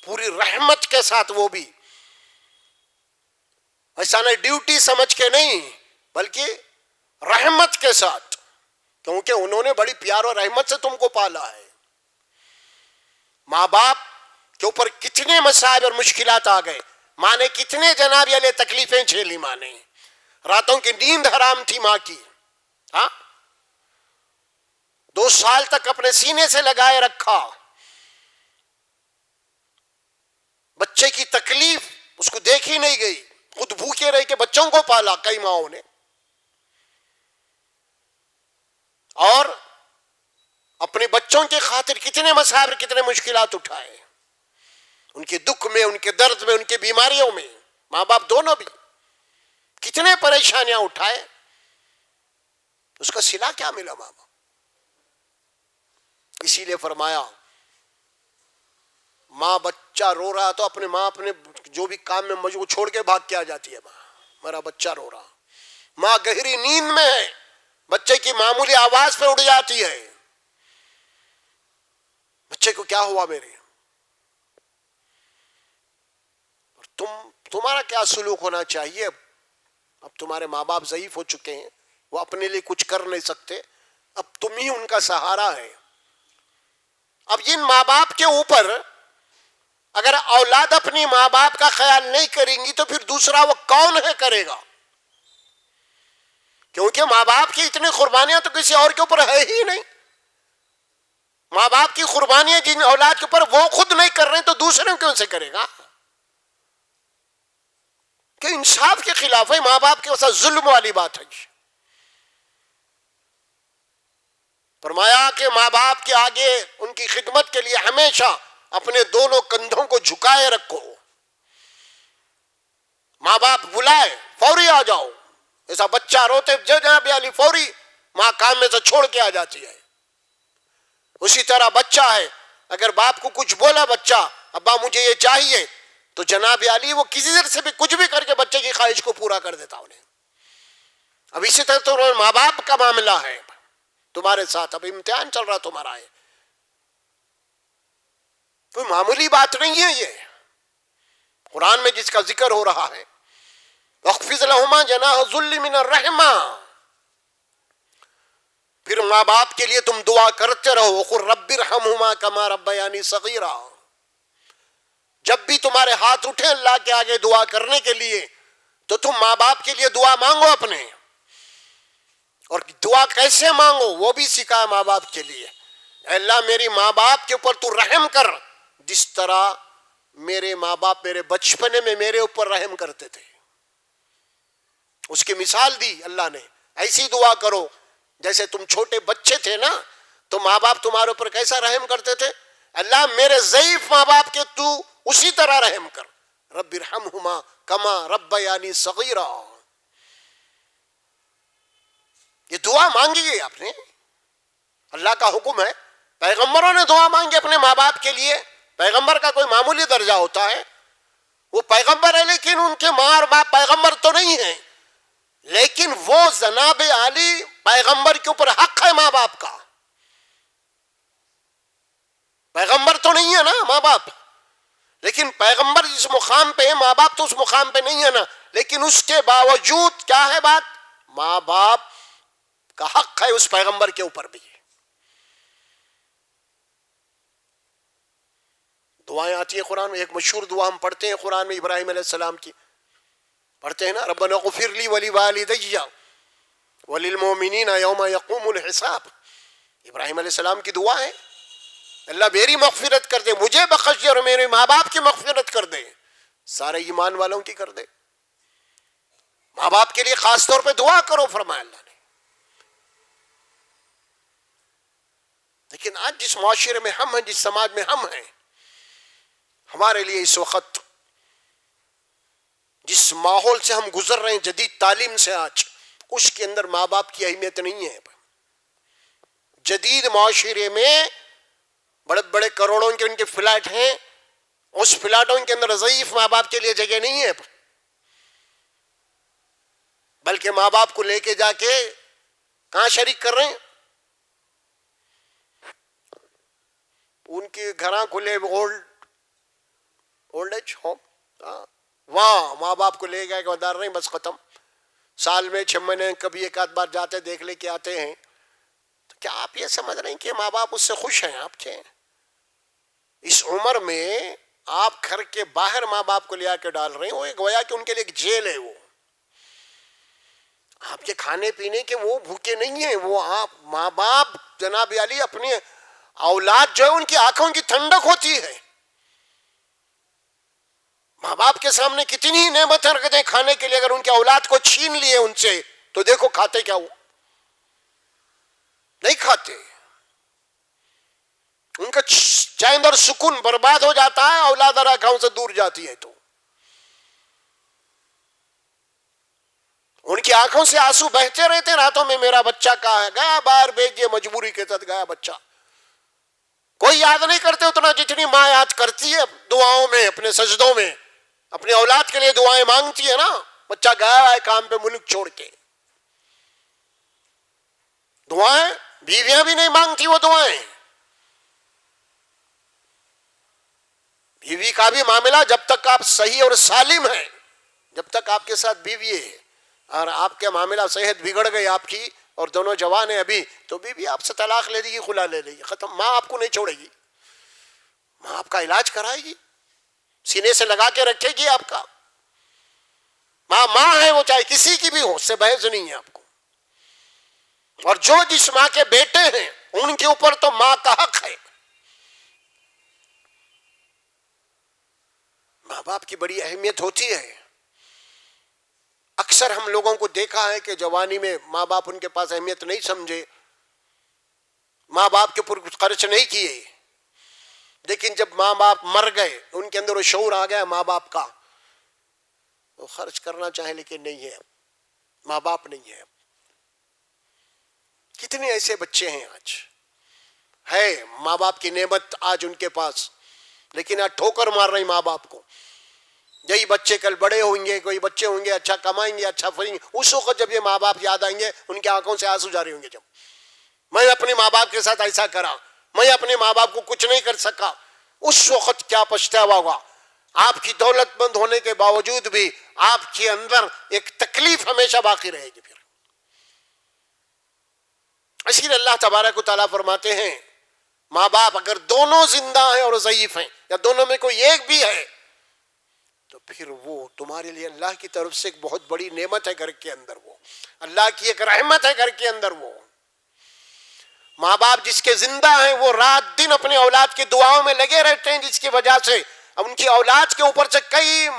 پوری رحمت کے ساتھ. وہ بھی ایسا نہیں ڈیوٹی سمجھ کے نہیں، بلکہ رحمت کے ساتھ، کیونکہ انہوں نے بڑی پیار اور رحمت سے تم کو پالا ہے. ماں باپ کے اوپر کتنے مصائب اور مشکلات آ گئے. ماں نے کتنے جناب علی تکلیفیں جھیلی. ماں نے راتوں کی نیند حرام تھی ماں کی. ہاں 2 سال تک اپنے سینے سے لگائے رکھا. بچے کی تکلیف اس کو دیکھی نہیں گئی، خود بھوکے رہ کے بچوں کو پالا کئی ماؤں نے. اور اپنے بچوں کے خاطر کتنے مصائب، کتنے مشکلات اٹھائے. ان کے دکھ میں، ان کے درد میں، ان کے بیماریوں میں ماں باپ دونوں بھی کتنے پریشانیاں اٹھائے. اس کا صلہ کیا ملا ماں باپ؟ اسی لیے فرمایا ماں بچہ رو رہا تو اپنے ماں اپنے جو بھی کام میں مجبور چھوڑ کے بھاگ کے آ جاتی ہے. ماں میرا بچہ رو رہا، ماں گہری نیند میں ہے، بچے کی معمولی آواز پہ اڑ جاتی ہے. بچے کو کیا ہوا میرے؟ تمہارا کیا سلوک ہونا چاہیے؟ اب تمہارے ماں باپ ضعیف ہو چکے ہیں، وہ اپنے لیے کچھ کر نہیں سکتے، اب تم ہی ان کا سہارا ہے. اب جن ماں باپ کے اوپر اگر اولاد اپنی ماں باپ کا خیال نہیں کریں گی تو پھر دوسرا وہ کون ہے کرے گا؟ کیونکہ ماں باپ کی اتنی قربانیاں تو کسی اور کے اوپر ہے ہی نہیں. ماں باپ کی قربانیاں جن اولاد کے اوپر وہ خود نہیں کر رہے تو دوسرے کیوں سے کرے گا؟ کہ انصاف کے خلاف ہے، ماں باپ کے ساتھ ظلم والی بات ہے. فرمایا کہ ماں باپ کے آگے ان کی خدمت کے لیے ہمیشہ اپنے دونوں کندھوں کو جھکائے رکھو. ماں باپ بلائے فوری آ جاؤ. ایسا بچہ روتے جناب علی فوری ماں کام میں سے چھوڑ کے آ جاتی ہے. اسی طرح بچہ ہے، اگر باپ کو کچھ بولا بچہ ابا مجھے یہ چاہیے، تو جناب علی وہ کسی طرح سے بھی کچھ بھی کر کے بچے کی خواہش کو پورا کر دیتا انہیں. اب اسی طرح تو ماں باپ کا معاملہ ہے تمہارے ساتھ. اب امتحان چل رہا تمہارا ہے، کوئی معمولی بات نہیں ہے. یہ قرآن میں جس کا ذکر ہو رہا ہے، وَاخْفِضْ لَهُمَا جَنَاحَ الذُّلِّ مِنَ الرَّحْمَةِ. پھر ماں باپ کے لیے تم دعا کرتے رہو. وَقُلْ رَبِّ ارْحَمْهُمَا كَمَا رَبَّيَانِي صَغِيرًا. جب بھی تمہارے ہاتھ اٹھے اللہ کے آگے دعا کرنے کے لیے تو تم ماں باپ کے لیے دعا مانگو اپنے. اور دعا کیسے مانگو وہ بھی سکھایا ماں باپ کے لیے. اے اللہ میری ماں باپ کے اوپر تو رحم کر جس طرح میرے ماں باپ میرے بچپنے میں میرے اوپر رحم کرتے تھے. اس کی مثال دی اللہ نے. ایسی دعا کرو جیسے تم چھوٹے بچے تھے نا تو ماں باپ تمہارے اوپر کیسا رحم کرتے تھے. اللہ میرے ضعیف ماں باپ کے تو اسی طرح رحم کر. رب ارحمہما کما ربیانی صغیرا. یہ دعا مانگی گئی آپ نے، اللہ کا حکم ہے. پیغمبروں نے دعا مانگی اپنے ماں باپ کے لیے. پیغمبر کا کوئی معمولی درجہ ہوتا ہے، وہ پیغمبر ہے لیکن ان کے ماں اور باپ پیغمبر تو نہیں ہیں. لیکن وہ جناب علی پیغمبر کے اوپر حق ہے ماں باپ کا. پیغمبر تو نہیں ہے نا ماں باپ، لیکن پیغمبر جس مقام پہ ہے ماں باپ تو اس مقام پہ نہیں ہے نا. لیکن اس کے باوجود کیا ہے بات، ماں باپ کا حق ہے اس پیغمبر کے اوپر بھی. دعائیں آتی ہیں قرآن میں. ایک مشہور دعا ہم پڑھتے ہیں قرآن میں ابراہیم علیہ السلام کی پڑھتے ہیں نا، ربنا اغفر لی ولوالدی وللمؤمنین یوم یقوم الحساب. ابراہیم علیہ السلام کی دعا ہے، اللہ میری مغفرت کر دے، مجھے بخش دے اور میرے ماں باپ کی مغفرت کر دے، سارے ایمان والوں کی کر دے. ماں باپ کے لیے خاص طور پہ دعا کرو فرمایا اللہ نے. لیکن آج جس معاشرے میں ہم ہیں، جس سماج میں ہم ہیں، ہمارے لیے اس وقت جس ماحول سے ہم گزر رہے ہیں جدید تعلیم سے، آج اس کے اندر ماں باپ کی اہمیت نہیں ہے. جدید معاشرے میں بڑے بڑے کروڑوں کے ان کے فلیٹ ہیں، اس فلیٹوں کے اندر ضعیف ماں باپ کے لیے جگہ نہیں ہے، بلکہ ماں باپ کو لے کے جا کے کہاں شریک کر رہے ہیں، ان کے گھراں کھلے اولڈ ایج ہوم، وہاں ماں باپ کو لے گئے کہ ودار نہیں، بس ختم. سال میں 6 مہینے کبھی ایک آدھ بار جاتے دیکھ لے کے آتے ہیں. تو کیا آپ یہ سمجھ رہے ہیں کہ ماں باپ اس سے خوش ہیں آپ کے؟ اس عمر میں آپ گھر کے باہر ماں باپ کو لے آ کے ڈال رہے ہیں، وہ گویا کہ ان کے لیے ایک جیل ہے. وہ آپ کے کھانے پینے کے وہ بھوکے نہیں ہیں. وہ آپ ماں باپ جناب علی اپنی اولاد جو ہے ان کی آنکھوں کی ٹھنڈک ہوتی ہے. ماں باپ کے سامنے کتنی ہی نعمتیں رکھتے ہیں کھانے کے لیے، اگر ان کی اولاد کو چھین لیے ان سے تو دیکھو کھاتے کیا، وہ نہیں کھاتے. ان کا چین اور سکون برباد ہو جاتا ہے، اولاد اور آنکھوں سے دور جاتی ہے. تو ان کی آنکھوں سے آنسو بہتے رہتے راتوں میں، میرا بچہ کہاں ہے، گیا باہر بھیج دیا، مجبوری کے ساتھ گیا بچہ. کوئی یاد نہیں کرتے اتنا جتنی ماں یاد کرتی ہے دعاؤں میں، اپنے سجدوں میں اپنے اولاد کے لیے دعائیں مانگتی ہے نا. بچہ گیا ہے کام پہ ملک چھوڑ کے، دعائیں بیویاں بھی نہیں مانگتی وہ دعائیں. بیوی کا بھی معاملہ جب تک آپ صحیح اور سالم ہیں، جب تک آپ کے ساتھ بیوی ہے اور آپ کے معاملہ صحت بگڑ گئی آپ کی اور دونوں جوان ہیں ابھی، تو بیوی آپ سے طلاق لے لے گی، خلا لے لے گی، ختم. ماں آپ کو نہیں چھوڑے گی، ماں آپ کا علاج کرائے گی، سینے سے لگا کے رکھے گی آپ کا. ماں ماں ہے، وہ چاہے کسی کی بھی ہو، اس سے بحث نہیں ہے آپ کو. اور جو جس ماں کے بیٹے ہیں ان کے اوپر تو ماں کا حق ہے. ماں باپ کی بڑی اہمیت ہوتی ہے. اکثر ہم لوگوں کو دیکھا ہے کہ جوانی میں ماں باپ ان کے پاس اہمیت نہیں سمجھے, ماں باپ کے اوپر کچھ خرچ نہیں کیے, لیکن جب ماں باپ مر گئے ان کے اندر وہ شعور آ گیا ماں باپ کا, وہ خرچ کرنا چاہے لیکن نہیں ہے, ماں باپ نہیں ہے. کتنے ایسے بچے ہیں آج ہے ماں باپ کی نعمت آج ان کے پاس, لیکن آج ٹھوکر مار رہی ماں باپ کو. یہی بچے کل بڑے ہوں گے, کوئی بچے ہوں گے اچھا کمائیں گے, اچھا پھریں گے, اس وقت جب یہ ماں باپ یاد آئیں گے ان کی آنکھوں سے آنسو جاری ہوں گے. جب میں اپنے ماں باپ کے ساتھ ایسا کرا, میں اپنے ماں باپ کو کچھ نہیں کر سکا, اس وقت کیا پچھتاوا ہوگا. آپ کی دولت مند ہونے کے باوجود بھی آپ کے اندر ایک تکلیف ہمیشہ باقی رہے گی. پھر اسی لیے اللہ تبارک و تعالیٰ فرماتے ہیں ماں باپ اگر دونوں زندہ ہیں اور ضعیف ہیں, یا دونوں میں کوئی ایک بھی ہے, تو پھر وہ تمہارے لیے اللہ کی طرف سے ایک بہت بڑی نعمت ہے گھر کے اندر, وہ اللہ کی ایک رحمت ہے گھر کے اندر. وہ ماں باپ جس کے زندہ ہیں وہ رات دن اپنے اولاد کی دعاؤں میں لگے رہتے ہیں, جس کی وجہ سے ان کی اولاد کے اوپر سے کئی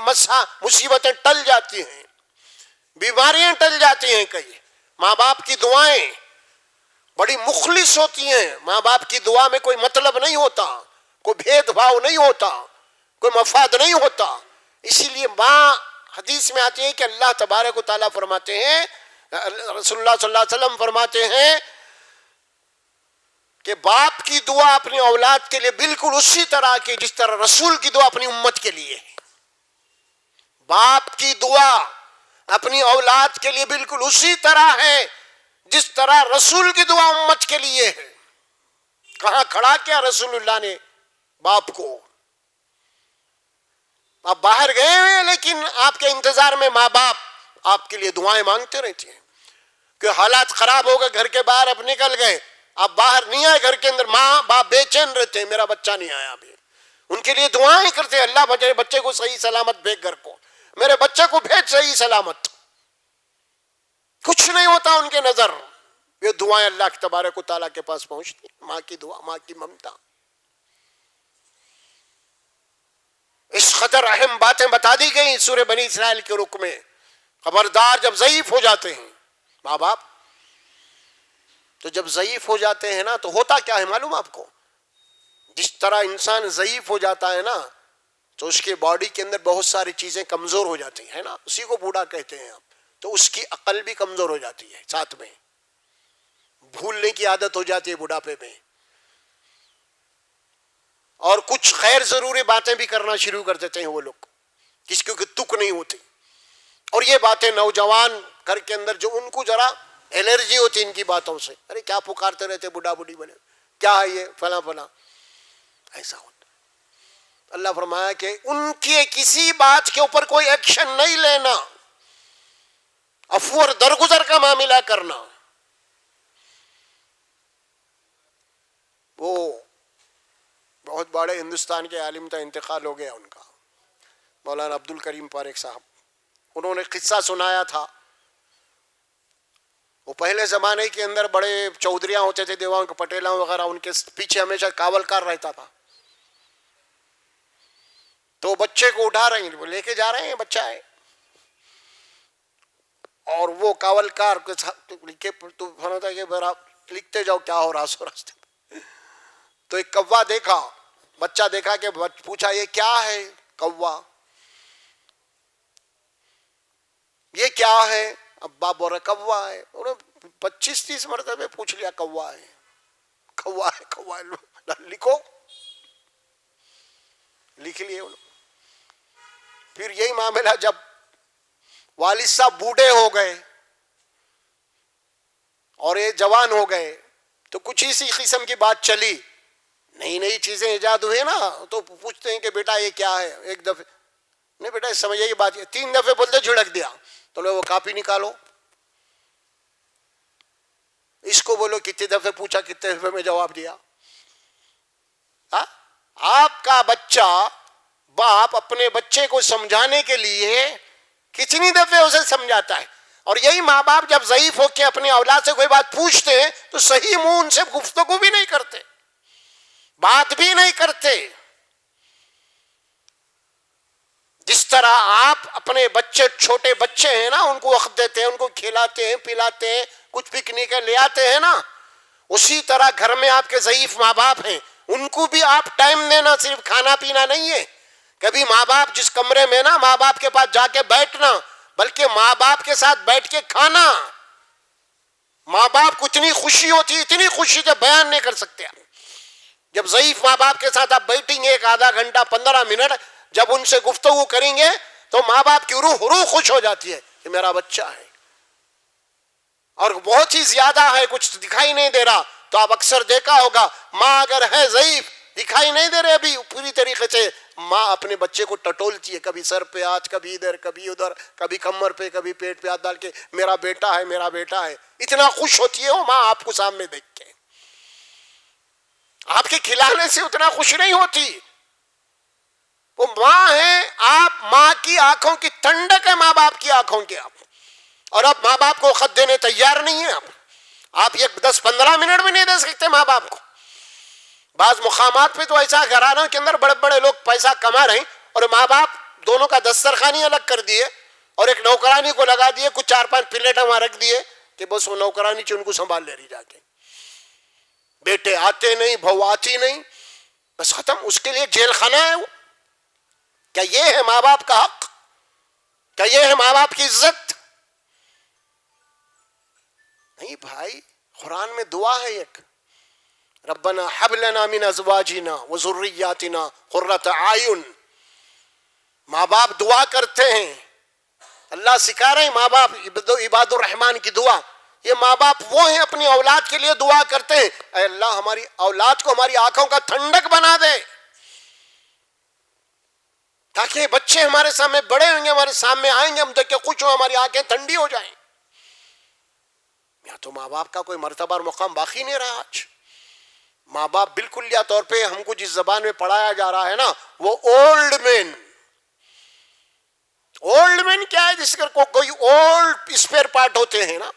مصیبتیں ٹل جاتی ہیں, بیماریاں ٹل جاتی ہیں. کئی ماں باپ کی دعائیں بڑی مخلص ہوتی ہیں, ماں باپ کی دعا میں کوئی مطلب نہیں ہوتا, کوئی بھید بھاؤ نہیں ہوتا, کوئی مفاد نہیں ہوتا. اسی لیے ماں حدیث میں آتی ہے کہ اللہ تبارک و تعالیٰ فرماتے ہیں, رسول اللہ صلی اللہ علیہ وسلم فرماتے ہیں کہ باپ کی دعا اپنی اولاد کے لیے بالکل اسی طرح کی جس طرح رسول کی دعا اپنی امت کے لیے ہے. باپ کی دعا اپنی اولاد کے لیے بالکل اسی طرح ہے جس طرح رسول کی دعا امت کے لیے ہے. کہاں کھڑا کیا رسول اللہ نے باپ کو, آپ باہر گئے ہوئے لیکن آپ کے انتظار میں ماں باپ آپ کے لیے دعائیں مانگتے رہتے ہیں. کہ حالات خراب ہو گئے, گھر کے باہر اب نکل گئے, آپ باہر نہیں آئے, گھر کے اندر ماں باپ بے چین رہتے ہیں, میرا بچہ نہیں آیا ابھی. ان کے لیے دعائیں کرتے ہیں, اللہ بچے بچے کو صحیح سلامت بھیج گھر کو, میرے بچے کو بھیج صحیح سلامت. کچھ نہیں ہوتا ان کے نظر, یہ دعائیں اللہ کے تبارک و تعالیٰ کے پاس پہنچتی. ماں کی دعا, ماں کی ممتا. اس قدر اہم باتیں بتا دی گئی سورہ بنی اسرائیل کے رخ میں. خبردار جب ضعیف ہو جاتے ہیں ماں باپ, تو جب ضعیف ہو جاتے ہیں نا تو ہوتا کیا ہے معلوم آپ کو, جس طرح انسان ضعیف ہو جاتا ہے نا تو اس کے باڈی کے اندر بہت ساری چیزیں کمزور ہو جاتی ہیں نا, اسی کو بوڑھا کہتے ہیں آپ. تو اس کی عقل بھی کمزور ہو جاتی ہے, ساتھ میں بھولنے کی عادت ہو جاتی ہے بڑھاپے میں, اور کچھ غیر ضروری باتیں بھی کرنا شروع کر دیتے ہیں وہ لوگ, جس کی تک نہیں ہوتی. اور یہ باتیں نوجوان گھر کے اندر جو ان کو ذرا الرجی ہوتی ان کی باتوں سے, ارے کیا پکارتے رہتے بوڑھا بوڑھی بنے, کیا ہے یہ فلاں فلاں, ایسا ہوتا. اللہ فرمایا کہ ان کی کسی بات کے اوپر کوئی ایکشن نہیں لینا, عفو اور درگزر کا معاملہ کرنا. وہ بہت بڑے ہندوستان کے عالم تھا, انتقال ہو گیا ان کا, مولانا عبد الکریم پاریک صاحب. انہوں نے قصہ سنایا تھا. وہ پہلے زمانے کے اندر بڑے چودھریاں ہوتے تھے, دیواں کے پٹیلاں وغیرہ, ان کے پیچھے ہمیشہ کاولکار رہتا تھا. تو بچے کو اٹھا رہے ہیں, وہ لے کے جا رہے ہیں, بچہ ہے, اور وہ کاولکار کے ساتھ لکھتے جاؤ کیا ہو رہا سو راستے. تو ایک کوا دیکھا, بچہ دیکھا کہ پوچھا یہ کیا ہے کوا, یہ کیا ہے؟ ابا بول رہا کوا ہے. انہوں نے 25-30 مرتبہ پوچھ لیا کوا ہے, کوا ہے, کوا ہے, لکھو, لکھ لیے انہوں. پھر یہی معاملہ جب والد صاحب بوڑھے ہو گئے اور یہ جوان ہو گئے تو کچھ اسی قسم کی بات چلی, نئی نئی چیزیں ایجاد ہوئے نا, تو پوچھتے ہیں کہ بیٹا یہ کیا ہے. ایک دفعہ نہیں بیٹا سمجھے یہ بات, 3 دفعے بولتے جھڑک دیا. تو لو وہ کاپی نکالو, اس کو بولو کتنے دفعے پوچھا, کتنے دفعے میں جواب دیا. آپ کا بچہ, باپ اپنے بچے کو سمجھانے کے لیے کتنی دفعے اسے سمجھاتا ہے. اور یہی ماں باپ جب ضعیف ہو کے اپنی اولاد سے کوئی بات پوچھتے ہیں تو صحیح منہ ان سے گفتگو بھی نہیں کرتے، بات بھی نہیں کرتے. جس طرح آپ اپنے بچے، چھوٹے بچے ہیں نا، ان کو وقت دیتے ہیں، ان کو کھلاتے ہیں، پلاتے ہیں، کچھ پکنک لے آتے ہیں نا، اسی طرح گھر میں آپ کے ضعیف ماں باپ ہیں، ان کو بھی آپ ٹائم دینا، صرف کھانا پینا نہیں ہے. کبھی ماں باپ جس کمرے میں نا، ماں باپ کے پاس جا کے بیٹھنا، بلکہ ماں باپ کے ساتھ بیٹھ کے کھانا. ماں باپ کو اتنی خوشی ہوتی ہے، اتنی خوشی جب بیان نہیں کر سکتے آپ. جب ضعیف ماں باپ کے ساتھ آپ بیٹھیں گے 1 آدھا گھنٹہ 15 منٹ، جب ان سے گفتگو کریں گے تو ماں باپ کی روح خوش ہو جاتی ہے کہ میرا بچہ ہے. اور بہت ہی زیادہ ہے، کچھ دکھائی نہیں دے رہا، تو آپ اکثر دیکھا ہوگا ماں اگر ہے ضعیف، دکھائی نہیں دے رہے ابھی پوری طریقے سے، ماں اپنے بچے کو ٹٹولتی ہے، کبھی سر پہ ہاتھ، کبھی ادھر کبھی ادھر، کبھی کمر پہ، کبھی پیٹ پہ ہاتھ ڈال کے، میرا بیٹا ہے، میرا بیٹا ہے. اتنا خوش ہوتی ہے وہ ماں آپ کو سامنے دیکھ کے. آپ کے کھلانے سے اتنا خوش نہیں ہوتی. وہ ماں ہے، آپ ماں کی آنکھوں کی ٹھنڈک ہے، ماں باپ کی آنکھوں کی آپ. اور اب ماں باپ کو خط دینے تیار نہیں ہیں آپ یہ 10-15 منٹ بھی نہیں دے سکتے ماں باپ کو. بعض مقامات پہ تو ایسا گھرانوں کے اندر بڑے بڑے لوگ پیسہ کما رہے ہیں اور ماں باپ دونوں کا دسترخوانی الگ کر دیے اور ایک نوکرانی کو لگا دیے، کچھ 4-5 پلیٹیں وہاں رکھ دیے کہ بس وہ نوکرانی ان کو سنبھال لے رہی جا کے. بیٹے آتے نہیں، بہو آتی نہیں، بس ختم. اس کے لیے جیل خانہ ہے وہ. کیا یہ ہے ماں باپ کا حق؟ کیا یہ ہے ماں باپ کی عزت؟ نہیں بھائی. قرآن میں دعا ہے ایک، ربنا حب لنا من ازواجنا وذریاتنا قرۃ اعین. ماں باپ دعا کرتے ہیں، اللہ سکھا رہے ہیں ماں باپ عباد الرحمن کی دعا. یہ ماں باپ وہ ہیں اپنی اولاد کے لیے دعا کرتے ہیں، اے اللہ ہماری اولاد کو ہماری آنکھوں کا ٹھنڈک بنا دے، تاکہ بچے ہمارے سامنے بڑے ہوں گے، ہمارے سامنے آئیں گے، ہم دیکھ کے خوش ہوں، ہماری آنکھیں ٹھنڈی ہو جائیں. یا تو ماں باپ کا کوئی مرتبہ اور مقام باقی نہیں رہا آج. ماں باپ بالکل یا طور پہ ہم کو جس زبان میں پڑھایا جا رہا ہے نا، وہ اولڈ مین. اولڈ مین کیا ہے؟ جس کا کوئی اولڈ اسپیئر پارٹ ہوتے ہیں نا،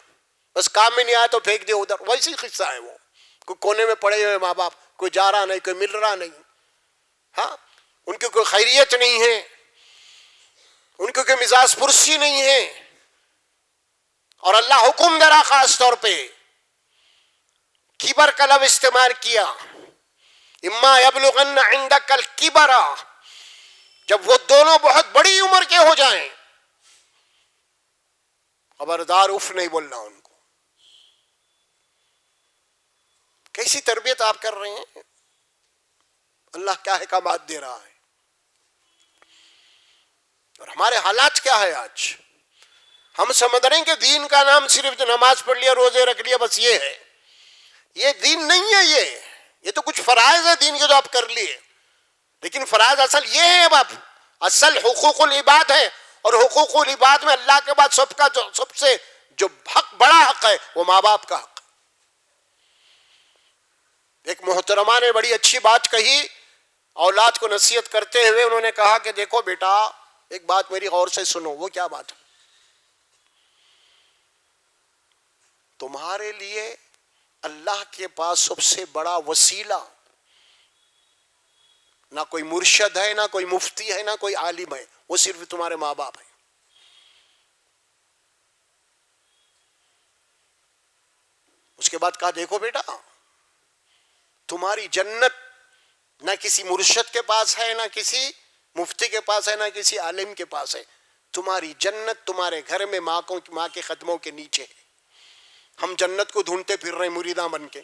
بس کام میں نہیں آیا تو پھینک دے ادھر، ویسی قصہ ہے وہ. کوئی کونے میں پڑے ہوئے ماں باپ، کوئی جا رہا نہیں، کوئی مل رہا نہیں. ہاں، ان کی کوئی خیریت نہیں ہے، ان کی کوئی مزاج پرسی نہیں ہے. اور اللہ حکم دے رہا خاص طور پہ، کبر کا لفظ استعمال کیا، اما یبلغن عندک الکبر، جب وہ دونوں بہت بڑی عمر کے ہو جائیں، خبردار اف نہیں بولنا ان کو. کیسی تربیت آپ کر رہے ہیں؟ اللہ کیا احکامات دے رہا ہے. اور ہمارے حالات کیا ہے آج؟ ہم سمجھ رہے ہیں کہ دین کا نام صرف نماز پڑھ لیا، روزے رکھ لیا، بس یہ ہے. یہ دین نہیں ہے. یہ تو کچھ فرائض ہے دین کے جو آپ کر لیے، لیکن فرائض اصل یہ ہے. اب آپ اصل حقوق العباد ہے، اور حقوق العباد میں اللہ کے بعد سب سے جو حق، بڑا حق ہے، وہ ماں باپ کا حق. ایک محترمہ نے بڑی اچھی بات کہی، اولاد کو نصیحت کرتے ہوئے انہوں نے کہا کہ دیکھو بیٹا، ایک بات میری غور سے سنو. وہ کیا بات ہے؟ تمہارے لیے اللہ کے پاس سب سے بڑا وسیلہ نہ کوئی مرشد ہے، نہ کوئی مفتی ہے، نہ کوئی عالم ہے، وہ صرف تمہارے ماں باپ ہیں. اس کے بعد کہا دیکھو بیٹا، تمہاری جنت نہ کسی مرشد کے پاس ہے، نہ کسی مفتی کے پاس ہے، نہ کسی عالم کے پاس ہے. تمہاری جنت تمہارے گھر میں ماں کے قدموں کے نیچے ہے. ہم جنت کو ڈھونڈتے پھر رہے مریداں بن کے،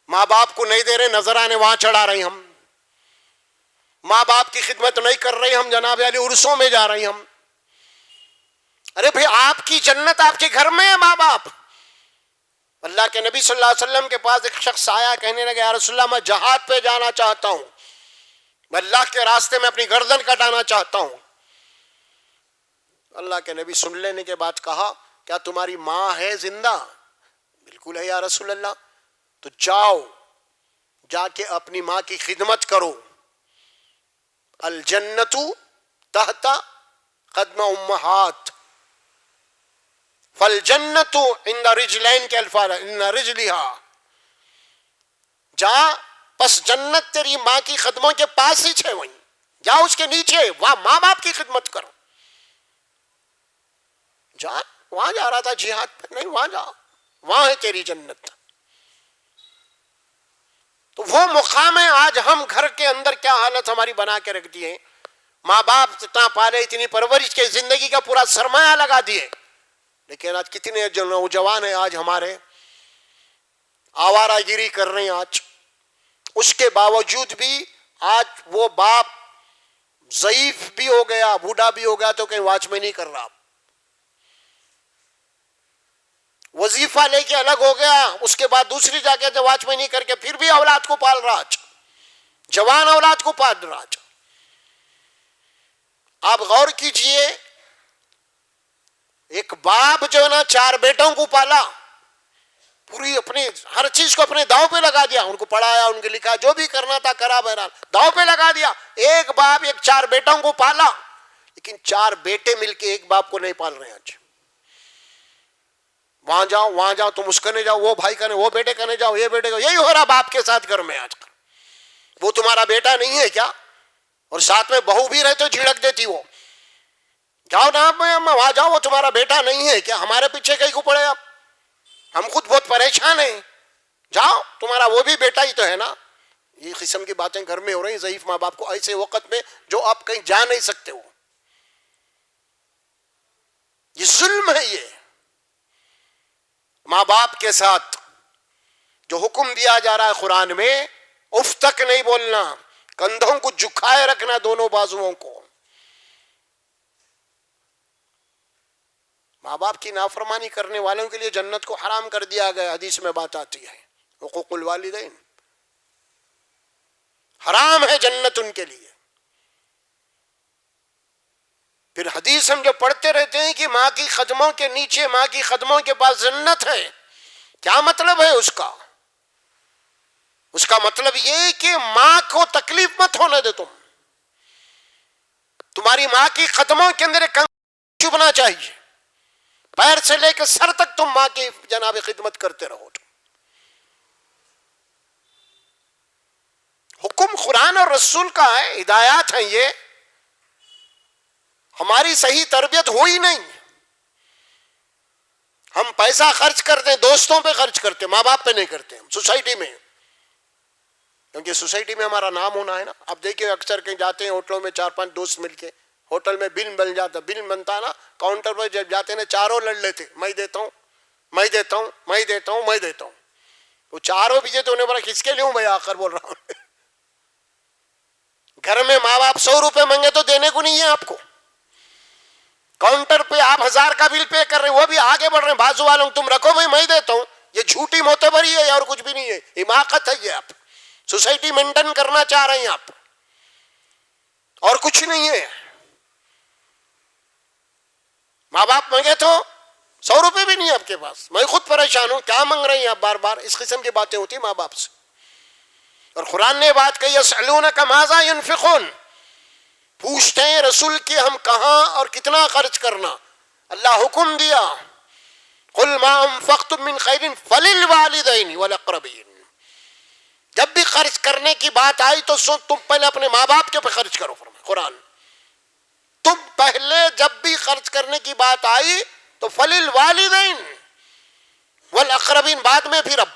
ماں باپ کو نہیں دے رہے، نظرانے وہاں چڑھا رہے ہم، ماں باپ کی خدمت نہیں کر رہے ہم، جناب علی عرسوں میں جا رہے ہم. ارے بھئی آپ کی جنت آپ کے گھر میں ہے ماں باپ. اللہ کے نبی صلی اللہ علیہ وسلم کے پاس ایک شخص آیا، کہنے لگا یا رسول اللہ میں جہاد پہ جانا چاہتا ہوں، میں اللہ کے راستے میں اپنی گردن کٹانا چاہتا ہوں. اللہ کے نبی سن لینے کے بعد کہا کیا تمہاری ماں ہے زندہ؟ بالکل ہے یا رسول اللہ. تو جاؤ، جا کے اپنی ماں کی خدمت کرو. الجنت تحت قدم امہات، فالجنت عند رجلین کے الفاظ ان رجلہا، جا پس جنت تیری ماں کی قدموں کے پاس ہی ہے، وہیں جا اس کے نیچے، وہاں ماں باپ کی خدمت کرو. جا وہاں جا رہا تھا جہاد پہ، نہیں وہاں جا، وہاں ہے تیری جنت. تو وہ مقام ہے. آج ہم گھر کے اندر کیا حالت ہماری بنا کے رکھ دیے، ماں باپ اتنا پالے، اتنی پرورش کے زندگی کا پورا سرمایہ لگا دیے، لیکن آج کتنے جو نوجوان ہیں آج ہمارے آوارہ گیری کر رہے ہیں. آج اس کے باوجود بھی آج وہ باپ ضعیف بھی ہو گیا، بوڑھا بھی ہو گیا تو کہیں واچ میں نہیں کر رہا، وظیفہ لے کے الگ ہو گیا، اس کے بعد دوسری جگہ سے واچ میں نہیں کر کے پھر بھی اولاد کو پال رہا، جوان اولاد کو پال رہا. آپ غور کیجئے، ایک باپ جو ہے نا 4 بیٹوں کو پالا، پوری اپنی ہر چیز کو اپنے داؤں پہ لگا دیا، ان کو پڑھایا، ان کو لکھا، جو بھی کرنا تھا کرا، بہرحال داؤں پہ لگا دیا. ایک باپ 4 بیٹوں کو پالا، لیکن 4 بیٹے مل کے ایک باپ کو نہیں پال رہے ہیں. آج وہاں جاؤ وہاں جاؤ، تم اس کنے جاؤ، وہ بھائی کنے، وہ بیٹے کنے جاؤ، یہ بیٹے کو، یہی ہو رہا باپ کے ساتھ گھر میں. آج کل وہ تمہارا بیٹا نہیں ہے کیا؟ اور ساتھ میں بہو بھی رہے تو جھڑک دیتی، وہ جاؤ نا وہاں جاؤ، وہ تمہارا بیٹا نہیں ہے کیا؟ ہمارے پیچھے کہیں کو پڑے آپ، ہم خود بہت پریشان ہیں، جاؤ تمہارا وہ بھی بیٹا ہی تو ہے نا. یہ قسم کی باتیں گھر میں ہو رہی ہیں ضعیف ماں باپ کو ایسے وقت میں جو آپ کہیں جا نہیں سکتے ہو. یہ ظلم ہے. یہ ماں باپ کے ساتھ جو حکم دیا جا رہا ہے قرآن میں، اف تک نہیں بولنا، کندھوں کو جھکائے رکھنا دونوں بازوؤں کو. ماں باپ کی نافرمانی کرنے والوں کے لیے جنت کو حرام کر دیا گیا. حدیث میں بات آتی ہے، حقوق الوالدین، حرام ہے جنت ان کے لیے. پھر حدیث ہم جو پڑھتے رہتے ہیں کہ ماں کی قدموں کے نیچے، ماں کی قدموں کے پاس جنت ہے. کیا مطلب ہے اس کا؟ اس کا مطلب یہ کہ ماں کو تکلیف مت ہونے دے. تمہاری ماں کی قدموں کے اندر ایک چبھنا چاہیے، پیر سے لے کے سر تک تم ماں کی جناب خدمت کرتے رہو. حکم قرآن اور رسول کا ہے، ہدایات ہیں. یہ ہماری صحیح تربیت ہوئی نہیں. ہم پیسہ خرچ کرتے ہیں، دوستوں پہ خرچ کرتے ہیں، ماں باپ پہ نہیں کرتے. ہم سوسائٹی میں، کیونکہ سوسائٹی میں ہمارا نام ہونا ہے نا. اب دیکھیں اکثر کہیں جاتے ہیں ہوٹلوں میں 4-5 دوست مل کے، ہوٹل میں بل بن جاتا، بل بنتا نا، کاؤنٹر پر جب جاتے ہیں چاروں لڑ لیتے، میں دیتا ہوں، میں دیتا ہوں، میں دیتا ہوں، میں دیتا ہوں. وہ چاروں بھی تو انہیں بڑا کس کے لیے ہوں میں آ کر بول رہا ہوں. گھر میں ماں باپ 100 روپے مانگے تو دینے کو نہیں ہے آپ کو. کاؤنٹر پہ آپ 1000 کا بل پے کر رہے ہیں، وہ بھی آگے بڑھ رہے ہیں بازو والوں، تم رکھو بھائی میں دیتا ہوں. یہ جھوٹی معتبری ہے اور کچھ بھی نہیں ہے، حماقت ہے. یہ آپ سوسائٹی مینٹین کرنا چاہ رہے ہیں آپ، اور کچھ نہیں ہے. ماں باپ مانگے تو 100 روپے بھی نہیں آپ کے پاس، میں خود پریشان ہوں، کیا مانگ رہے ہیں آپ بار بار. اس قسم کی باتیں ہوتی ہیں ماں باپ سے. اور قرآن نے بات کہی، یسألونک ماذا ينفقون، پوچھتے ہیں رسول کہ ہم کہاں اور کتنا خرچ کرنا. اللہ حکم دیا، قل ما انفقتم من خیر فللوالدین والاقربین. جب بھی خرچ کرنے کی بات آئی تو تم پہلے اپنے ماں باپ کے پہ خرچ کرو. فرمایا قرآن، تم پہلے جب بھی خرچ کرنے کی بات آئی تو فللوالدین والاقربین، بعد میں پھر اب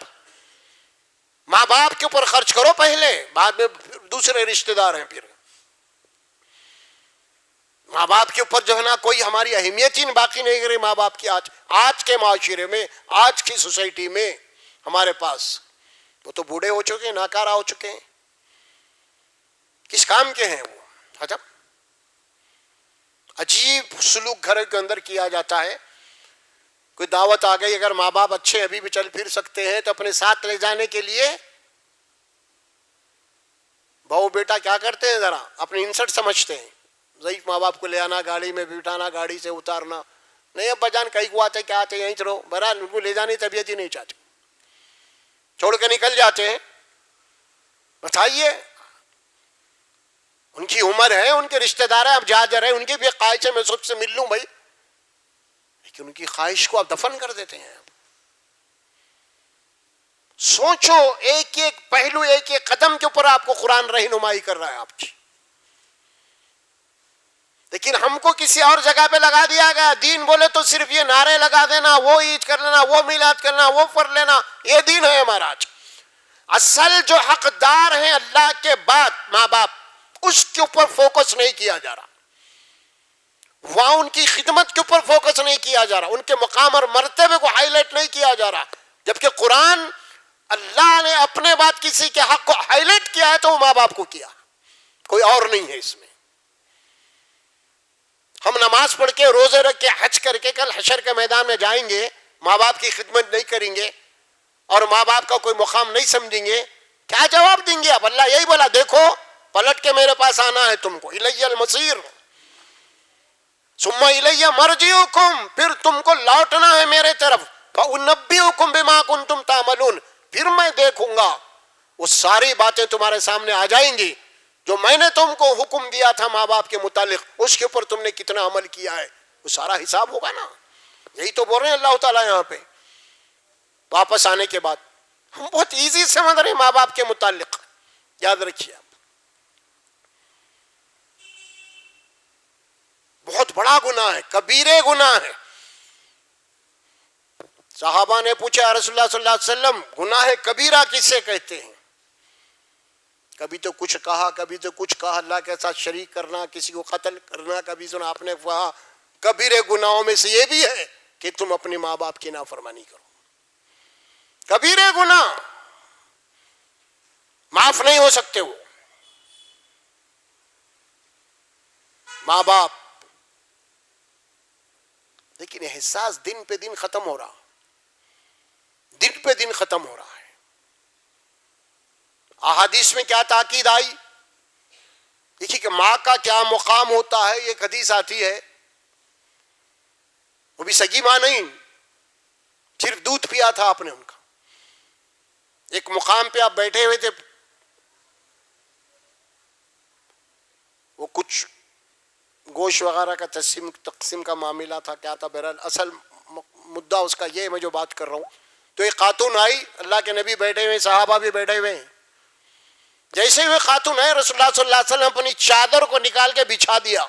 ماں باپ کے اوپر خرچ کرو پہلے، بعد میں دوسرے رشتہ دار ہیں. پھر ماں باپ کے اوپر جو ہے نا کوئی ہماری اہمیت ہی باقی نہیں رہی. ماں باپ کی آج کے معاشرے میں، آج کی سوسائٹی میں ہمارے پاس، وہ تو بوڑھے ہو چکے ہیں، ناکارہ ہو چکے ہیں. کس کام کے ہیں وہ؟ عجب عجیب سلوک گھر کے اندر کیا جاتا ہے. کوئی دعوت آ گئی، اگر ماں باپ اچھے ابھی بھی چل پھر سکتے ہیں تو اپنے ساتھ لے جانے کے لیے بہو بیٹا کیا کرتے ہیں، ذرا اپنی انسٹ سمجھتے ہیں. ضعیف ماں باپ کو لے آنا، گاڑی میں بٹھانا، گاڑی سے اتارنا. نہیں ابا جان کہیں کو آتے کیا آتے یہیں رہو، بہرحال ان کو لے جانے کی طبیعت ہی نہیں چاہتے، چھوڑ کے نکل جاتے ہیں. بتائیے ان کی عمر ہے، ان کے رشتہ دار ہیں، اب جا رہے ہیں، ان کی بھی خواہش ہے میں سب سے مل لوں بھائی. لیکن ان کی خواہش کو آپ دفن کر دیتے ہیں. سوچو ایک ایک پہلو ایک ایک قدم کے اوپر آپ کو قرآن رہنمائی کر رہا ہے آپ کی. لیکن ہم کو کسی اور جگہ پہ لگا دیا گیا. دین بولے تو صرف یہ نعرے لگا دینا, وہ عید کر لینا, وہ میلاد کرنا, وہ پڑھ لینا, یہ دین ہے ہمارا. آج اصل جو حقدار ہیں اللہ کے بعد ماں باپ, اس کے اوپر فوکس نہیں کیا جا رہا. وہاں ان کی خدمت کے اوپر فوکس نہیں کیا جا رہا, ان کے مقام اور مرتبے کو ہائی لائٹ نہیں کیا جا رہا. جبکہ قرآن اللہ نے اپنے بعد کسی کے حق کو ہائی لائٹ کیا ہے تو وہ ماں باپ کو کیا, کوئی اور نہیں ہے اس میں. ہم نماز پڑھ کے, روزے رکھ کے, حج کر کے کل حشر کے میدان میں جائیں گے, ماں باپ کی خدمت نہیں کریں گے اور ماں باپ کا کوئی مقام نہیں سمجھیں گے, کیا جواب دیں گے آپ؟ اللہ یہی بولا, دیکھو پلٹ کے میرے پاس آنا ہے تم کو, الی المصیر ثم الی مرجعکم, پھر تم کو لوٹنا ہے میرے طرف, فانبئکم بما کنتم تعملون, پھر میں دیکھوں گا. وہ ساری باتیں تمہارے سامنے آ جائیں گی جو میں نے تم کو حکم دیا تھا ماں باپ کے متعلق, اس کے اوپر تم نے کتنا عمل کیا ہے, وہ سارا حساب ہوگا نا. یہی تو بول رہے ہیں اللہ تعالیٰ یہاں پہ. واپس آنے کے بعد ہم بہت ایزی سمجھ رہے ہیں ماں باپ کے متعلق. یاد رکھیے آپ, بہت بڑا گناہ ہے, کبیرے گناہ ہے. صحابہ نے پوچھا یا رسول اللہ صلی اللہ علیہ وسلم, گناہ کبیرہ کسے کہتے ہیں؟ کبھی تو کچھ کہا, کبھی تو کچھ کہا, اللہ کے ساتھ شریک کرنا, کسی کو قتل کرنا. کبھی سنا آپ نے کہا کبیرے گناہوں میں سے یہ بھی ہے کہ تم اپنے ماں باپ کی نافرمانی کرو. کبیرے گناہ معاف نہیں ہو سکتے. وہ ماں باپ, لیکن احساس دن پہ دن ختم ہو رہا, دن پہ دن ختم ہو رہا ہے. احادیث میں کیا تاکید آئی, دیکھیے کہ ماں کا کیا مقام ہوتا ہے. ایک حدیث آتی ہے, وہ بھی سگی ماں نہیں, صرف دودھ پیا تھا آپ نے ان کا. ایک مقام پہ آپ بیٹھے ہوئے تھے, وہ کچھ گوشت وغیرہ کا تقسیم کا معاملہ تھا, کیا تھا, بہرحال اصل مدعا اس کا یہ ہے, میں جو بات کر رہا ہوں. تو ایک خاتون آئی, اللہ کے نبی بیٹھے ہوئے, صحابہ بھی بیٹھے ہوئے ہیں. جیسے ہوئے خاتون ہے, رسول اللہ صلی اللہ علیہ وسلم اپنی چادر کو نکال کے بچھا دیا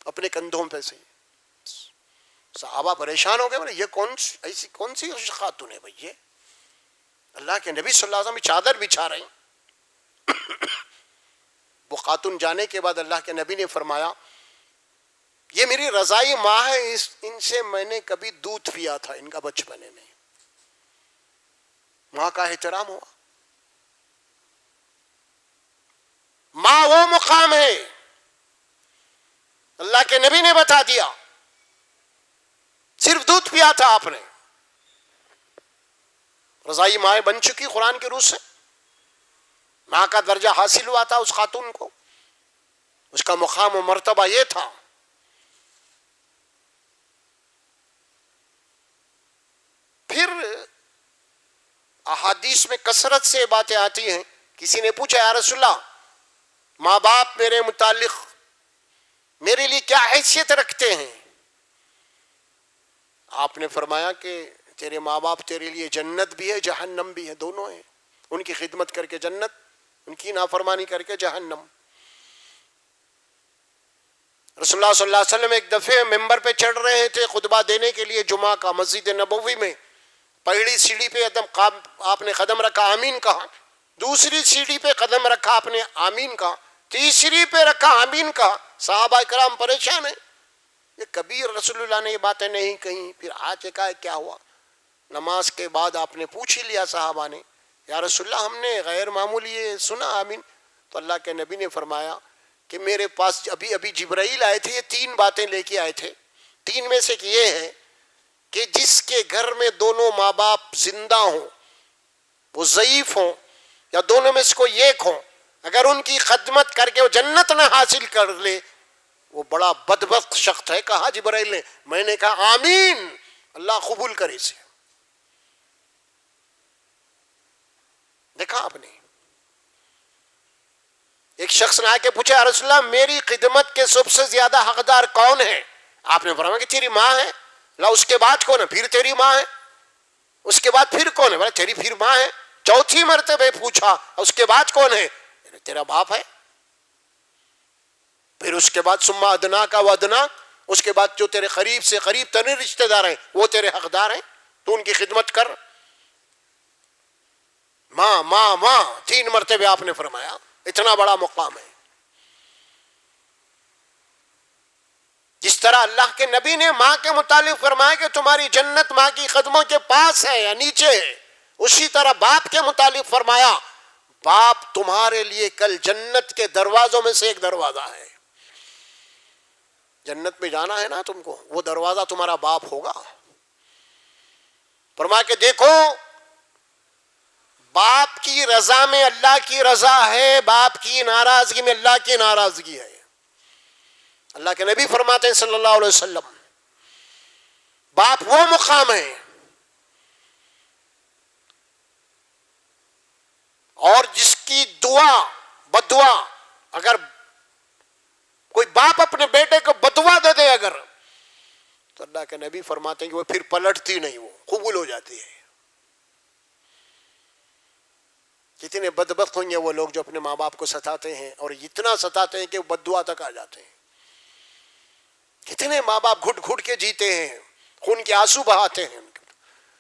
اپنے کندھوں پہ سے. صحابہ پریشان ہو گئے, بولے یہ ایسی کون سی خاتون ہے بھائی, یہ اللہ کے نبی صلی اللہ علیہ وسلم چادر بچھا رہے ہیں. وہ خاتون جانے کے بعد اللہ کے نبی نے فرمایا, یہ میری رضائی ماں ہے, ان سے میں نے کبھی دودھ پیا تھا ان کا بچپنے میں. ماں کا احترام ہوا. ماں وہ مقام ہے, اللہ کے نبی نے بتا دیا, صرف دودھ پیا تھا آپ نے, رضائی ماں بن چکی قرآن کے روح سے. ماں کا درجہ حاصل ہوا تھا اس خاتون کو, اس کا مقام و مرتبہ یہ تھا. پھر احادیث میں کثرت سے باتیں آتی ہیں. کسی نے پوچھا یا رسول اللہ, ماں باپ میرے متعلق میرے لیے کیا حیثیت رکھتے ہیں؟ آپ نے فرمایا کہ تیرے ماں باپ تیرے لیے جنت بھی ہے, جہنم بھی ہے, دونوں ہیں. ان کی خدمت کر کے جنت, ان کی نافرمانی کر کے جہنم. رسول اللہ صلی اللہ علیہ وسلم ایک دفعہ ممبر پہ چڑھ رہے تھے خطبہ دینے کے لیے جمعہ کا, مسجد نبوی میں. پہلی سیڑھی پہ آپ نے قدم رکھا, آمین کہا. دوسری سیڑھی پہ قدم رکھا آپ نے, آمین کہا. تیسری پہ رکھا, آمین کہا. صحابہ کرام پریشان ہیں, یہ کبھی رسول اللہ نے یہ باتیں نہیں کہیں. پھر آج کیا ہوا, نماز کے بعد آپ نے پوچھ ہی لیا صحابہ نے, یا رسول اللہ ہم نے غیر معمولی یہ سنا آمین. تو اللہ کے نبی نے فرمایا کہ میرے پاس ابھی جبرائیل آئے تھے, یہ 3 باتیں لے کے آئے تھے. 3 میں سے یہ ہے کہ جس کے گھر میں دونوں ماں باپ زندہ ہوں, وہ ضعیف ہوں, یا دونوں میں سے کوئی ایک ہوں, اگر ان کی خدمت کر کے وہ جنت نہ حاصل کر لے, وہ بڑا بدبخت شخص ہے. کہا جبرائیل نے, میں نے کہا آمین, اللہ قبول کرے اسے. دیکھا آپ نے, ایک شخص نے آ کے پوچھا یا رسول اللہ میری خدمت کے سب سے زیادہ حقدار کون ہے؟ آپ نے فرمایا کہ تیری ماں ہے. لا اس کے بعد کون ہے؟ پھر تیری ماں ہے. اس کے بعد پھر کون ہے؟ بولا تیری پھر ماں ہے. چوتھی مرتبہ پوچھا اس کے بعد کون ہے؟ تیرا باپ ہے. پھر اس کے بعد ثم ادنا کا ودنا، اس کے بعد جو تیرے قریب سے قریب ترین رشتہ دار ہیں وہ تیرے حقدار ہیں، تو ان کی خدمت کر. ماں ماں ماں 3 مرتبہ آپ نے فرمایا. اتنا بڑا مقام ہے. جس طرح اللہ کے نبی نے ماں کے متعلق فرمایا کہ تمہاری جنت ماں کی قدموں کے پاس ہے یا نیچے ہے، اسی طرح باپ کے متعلق فرمایا باپ تمہارے لیے کل جنت کے دروازوں میں سے ایک دروازہ ہے. جنت میں جانا ہے نا تم کو، وہ دروازہ تمہارا باپ ہوگا. فرمایا کہ دیکھو باپ کی رضا میں اللہ کی رضا ہے، باپ کی ناراضگی میں اللہ کی ناراضگی ہے. اللہ کے نبی فرماتے ہیں صلی اللہ علیہ وسلم باپ وہ مقام ہے اور جس کی دعا بدعا، اگر کوئی باپ اپنے بیٹے کو بدعا دے دے اگر، تو اللہ کے نبی فرماتے ہیں کہ وہ پھر پلٹتی نہیں، وہ قبول ہو جاتی ہے. کتنے بدبخت ہوں گے وہ لوگ جو اپنے ماں باپ کو ستاتے ہیں اور اتنا ستاتے ہیں کہ وہ بددعا تک آ جاتے ہیں. کتنے ماں باپ گھٹ گھٹ کے جیتے ہیں، خون کے آنسو بہاتے ہیں.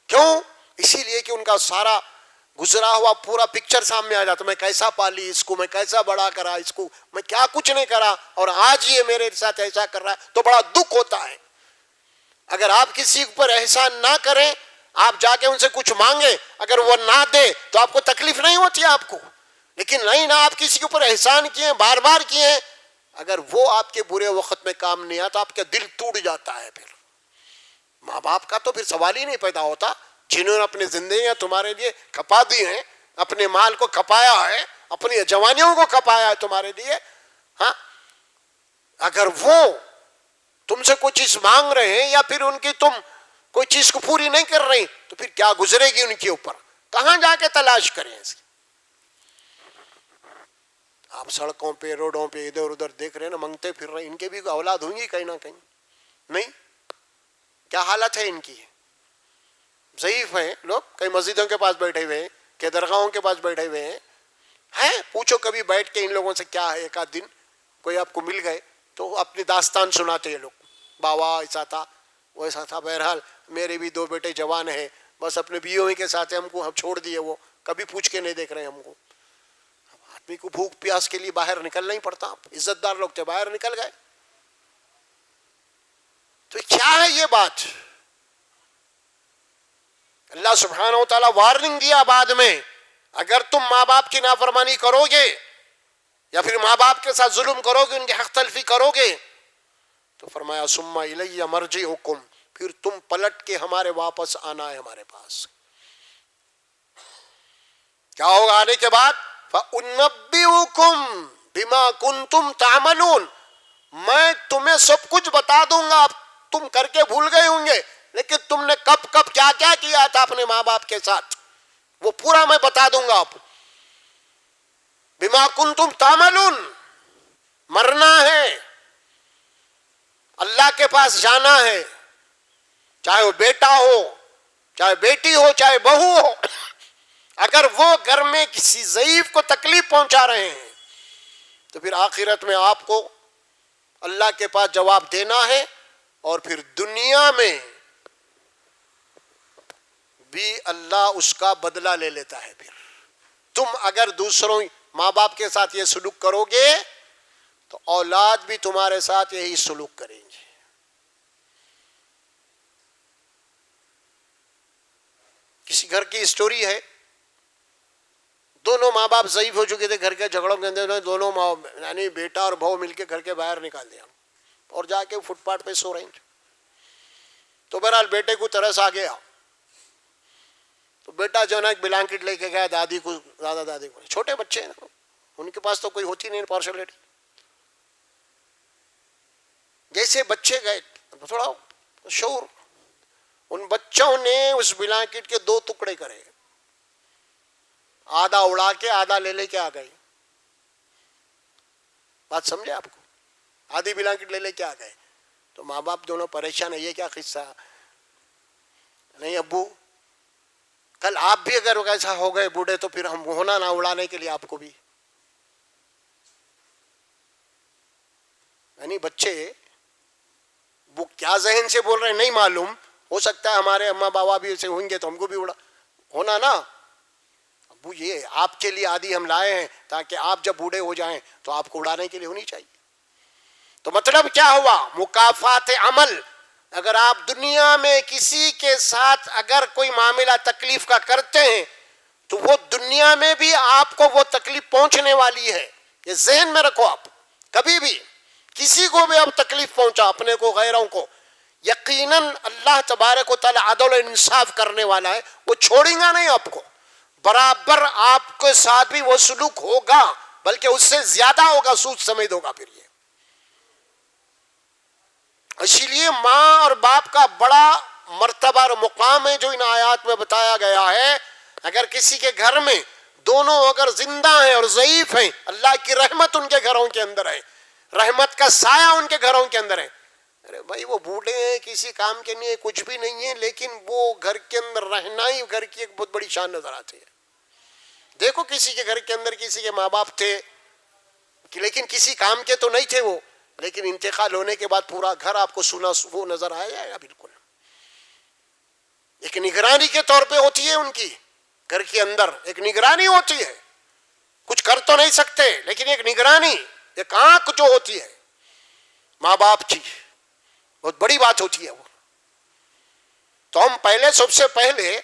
کیوں؟ اسی لیے کہ ان کا سارا گزرا ہوا پورا پکچر سامنے آ جاتا. میں کیسا پالی اس کو، میں کیسا بڑا کرا اس کو، میں کیا کچھ نہیں کرا اور آج یہ میرے ساتھ ایسا کر رہا ہے، تو بڑا دکھ ہوتا ہے. اگر آپ کسی پر احسان نہ کریں، آپ جا کے ان سے کچھ مانگیں، اگر وہ نہ دے تو آپ کو تکلیف نہیں ہوتی آپ کو. لیکن نہیں نہ، آپ کسی کے اوپر احسان کیے، بار بار کیے، اگر وہ آپ کے برے وقت میں کام نہیں آتا آپ کا دل ٹوٹ جاتا ہے. پھر ماں باپ کا تو پھر سوال ہی نہیں پیدا ہوتا، جنہوں نے اپنی زندگیاں تمہارے لیے کھپا دی ہیں، اپنے مال کو کھپایا ہے، اپنی جوانیوں کو کھپایا ہے تمہارے لیے. ہاں، اگر وہ تم سے کوئی چیز مانگ رہے ہیں یا پھر ان کی تم کوئی چیز کو پوری نہیں کر رہی، تو پھر کیا گزرے گی ان کے اوپر؟ کہاں جا کے تلاش کریں اس کی؟ آپ سڑکوں پہ روڈوں پہ ادھر ادھر دیکھ رہے ہیں نا، منگتے پھر رہے، ان کے بھی اولاد ہوں گی کہیں نہ کہیں. نہیں، کیا حالت ہے ان کی؟ ضعیف ہیں لوگ، کئی مسجدوں کے پاس بیٹھے ہوئے ہیں، کہ درگاہوں کے پاس بیٹھے ہوئے ہیں. پوچھو کبھی بیٹھ کے ان لوگوں سے کیا ہے، ایک آدھ دن کوئی آپ کو مل گئے تو اپنی داستان سناتے ہیں لوگ، بابا ایسا تھا وہ ایسا تھا. بہرحال میرے بھی 2 بیٹے جوان ہیں، بس اپنے بیوی کے ساتھ ہم کو چھوڑ دیے، وہ کبھی پوچھ کے نہیں دیکھ رہے ہم کو. آدمی کو بھوک پیاس کے لیے باہر نکلنا ہی پڑتا. عزت دار لوگ تھے، باہر نکل گئے. تو کیا ہے یہ بات؟ اللہ سبحانہ و تعالیٰ وارننگ دیا بعد میں، اگر تم ماں باپ کی نافرمانی کرو گے یا پھر ماں باپ کے ساتھ ظلم کرو گے، ان کی حق تلفی کرو گے، تو فرمایا ثم الی مرجعکم، پھر تم پلٹ کے ہمارے واپس آنا ہے ہمارے پاس. کیا ہوگا آنے کے بعد؟ فَأُنَبِّئُكُمْ بِمَا كُنْتُمْ تَعْمَلُونَ، میں تمہیں سب کچھ بتا دوں گا. تم کر کے بھول گئے ہوں گے، لیکن تم نے کب کب کیا کیا کیا تھا اپنے ماں باپ کے ساتھ، وہ پورا میں بتا دوں گا آپ. بِمَا كُنْتُمْ تَعْمَلُونَ، مرنا ہے، اللہ کے پاس جانا ہے، چاہے وہ بیٹا ہو، چاہے بیٹی ہو، چاہے بہو ہو. اگر وہ گھر میں کسی ضعیف کو تکلیف پہنچا رہے ہیں تو پھر آخرت میں آپ کو اللہ کے پاس جواب دینا ہے، اور پھر دنیا میں بھی اللہ اس کا بدلہ لے لیتا ہے. پھر تم اگر دوسروں ماں باپ کے ساتھ یہ سلوک کرو گے تو اولاد بھی تمہارے ساتھ یہی سلوک کریں گے. کسی گھر کی اسٹوری ہے، دونوں ماں باپ ضعیف ہو چکے تھے، گھر کے جھگڑوں کے اندر دونوں ماں یعنی بیٹا اور بہو مل کے گھر کے باہر نکال دیا اور جا کے فٹ پاتھ پہ سو رہے ہیں. تو بہرحال بیٹے کو ترس آ گیا، تو بیٹا جو ہے نا ایک بلانکٹ لے کے گیا دادی کو، دادا دادی کو. چھوٹے بچے ہیں ان کے پاس تو کوئی ہوتی نہیں پارشلٹی. جیسے بچے گئے تھوڑا شعور، ان بچوں نے اس بلانکٹ کے 2 ٹکڑے کرے، آدھا اڑا کے آدھا لے کے آ گئے. بات سمجھے آپ کو؟ آدھی بلانکٹ لے کے آ گئے. تو ماں باپ دونوں پریشان ہیں، یہ کیا قصہ؟ نہیں ابو، کل آپ بھی اگر ایسا ہو گئے بوڑھے تو پھر ہم ہونا نہ اڑانے کے لیے آپ کو بھی. یعنی بچے وہ کیا ذہن سے بول رہے ہیں نہیں معلوم، ہو سکتا ہے ہمارے اماں بابا بھی ایسے ہوئیں گے تو ہم کو بھی اڑا ہونا نا. ابو یہ آپ کے لیے عادی ہم لائے ہیں تاکہ آپ جب بوڑھے ہو جائیں تو آپ کو اڑانے کے لیے ہونی چاہیے. تو مطلب کیا ہوا؟ مکافات عمل. اگر آپ دنیا میں کسی کے ساتھ اگر کوئی معاملہ تکلیف کا کرتے ہیں تو وہ دنیا میں بھی آپ کو وہ تکلیف پہنچنے والی ہے. یہ ذہن میں رکھو. آپ کبھی بھی کسی کو بھی اب تکلیف پہنچا، اپنے کو غیروں کو، یقیناً اللہ تبارک و تعالی عدل و انصاف کرنے والا ہے، وہ چھوڑیں گا نہیں آپ کو. برابر آپ کے ساتھ بھی وہ سلوک ہوگا، بلکہ اس سے زیادہ ہوگا، سود سمیت ہوگا. پھر یہ اسی لیے ماں اور باپ کا بڑا مرتبہ اور مقام ہے جو ان آیات میں بتایا گیا ہے. اگر کسی کے گھر میں دونوں اگر زندہ ہیں اور ضعیف ہیں، اللہ کی رحمت ان کے گھروں کے اندر ہے، رحمت کا سایہ ان کے گھروں کے اندر ہے. ارے بھائی وہ بوڑھے ہیں، کسی کام کے نہیں، کچھ بھی نہیں ہے، لیکن وہ گھر کے اندر رہنا ہی گھر کی ایک بہت بڑی شان نظر آتی ہے. دیکھو کسی کے گھر کے اندر کسی کے ماں باپ تھے لیکن کسی کام کے تو نہیں تھے وہ، لیکن انتقال ہونے کے بعد پورا گھر آپ کو سنا وہ نظر آیا جائے گا. بالکل ایک نگرانی کے طور پہ ہوتی ہے، ان کی گھر کے اندر ایک نگرانی ہوتی ہے. کچھ کر تو نہیں سکتے لیکن ایک نگرانی، ایک آنکھ جو ہوتی ہے ماں باپ کی، بہت بڑی بات ہوتی ہے وہ. تو ہم پہلے سب سے پہلے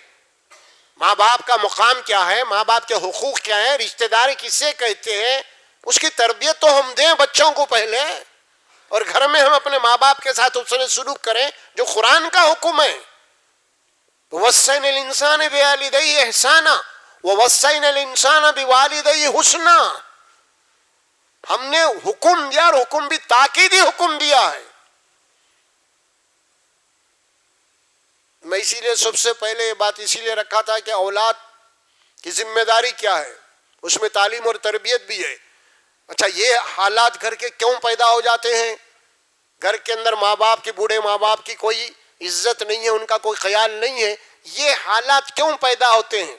ماں باپ کا مقام کیا ہے، ماں باپ کے حقوق کیا ہیں، رشتہ داری کسے کہتے ہیں، اس کی تربیت تو ہم دیں بچوں کو پہلے، اور گھر میں ہم اپنے ماں باپ کے ساتھ اس نے سلوک کریں جو قرآن کا حکم ہے. وَوَصَّيْنَا الْإِنسَانَ بِوَالِدَيْهِ إِحْسَانًا وَوَصَّيْنَا الْإِنسَانَ بِوَالِدَيْهِ حُسْنًا. ہم نے حکم دیا، اور حکم بھی تاکیدی حکم دیا ہے. میں اسی لیے سب سے پہلے یہ بات اسی لیے رکھا تھا کہ اولاد کی ذمہ داری کیا ہے، اس میں تعلیم اور تربیت بھی ہے. اچھا یہ حالات گھر کے کیوں پیدا ہو جاتے ہیں؟ گھر کے اندر ماں باپ کی، بوڑھے ماں باپ کی کوئی عزت نہیں ہے، ان کا کوئی خیال نہیں ہے. یہ حالات کیوں پیدا ہوتے ہیں؟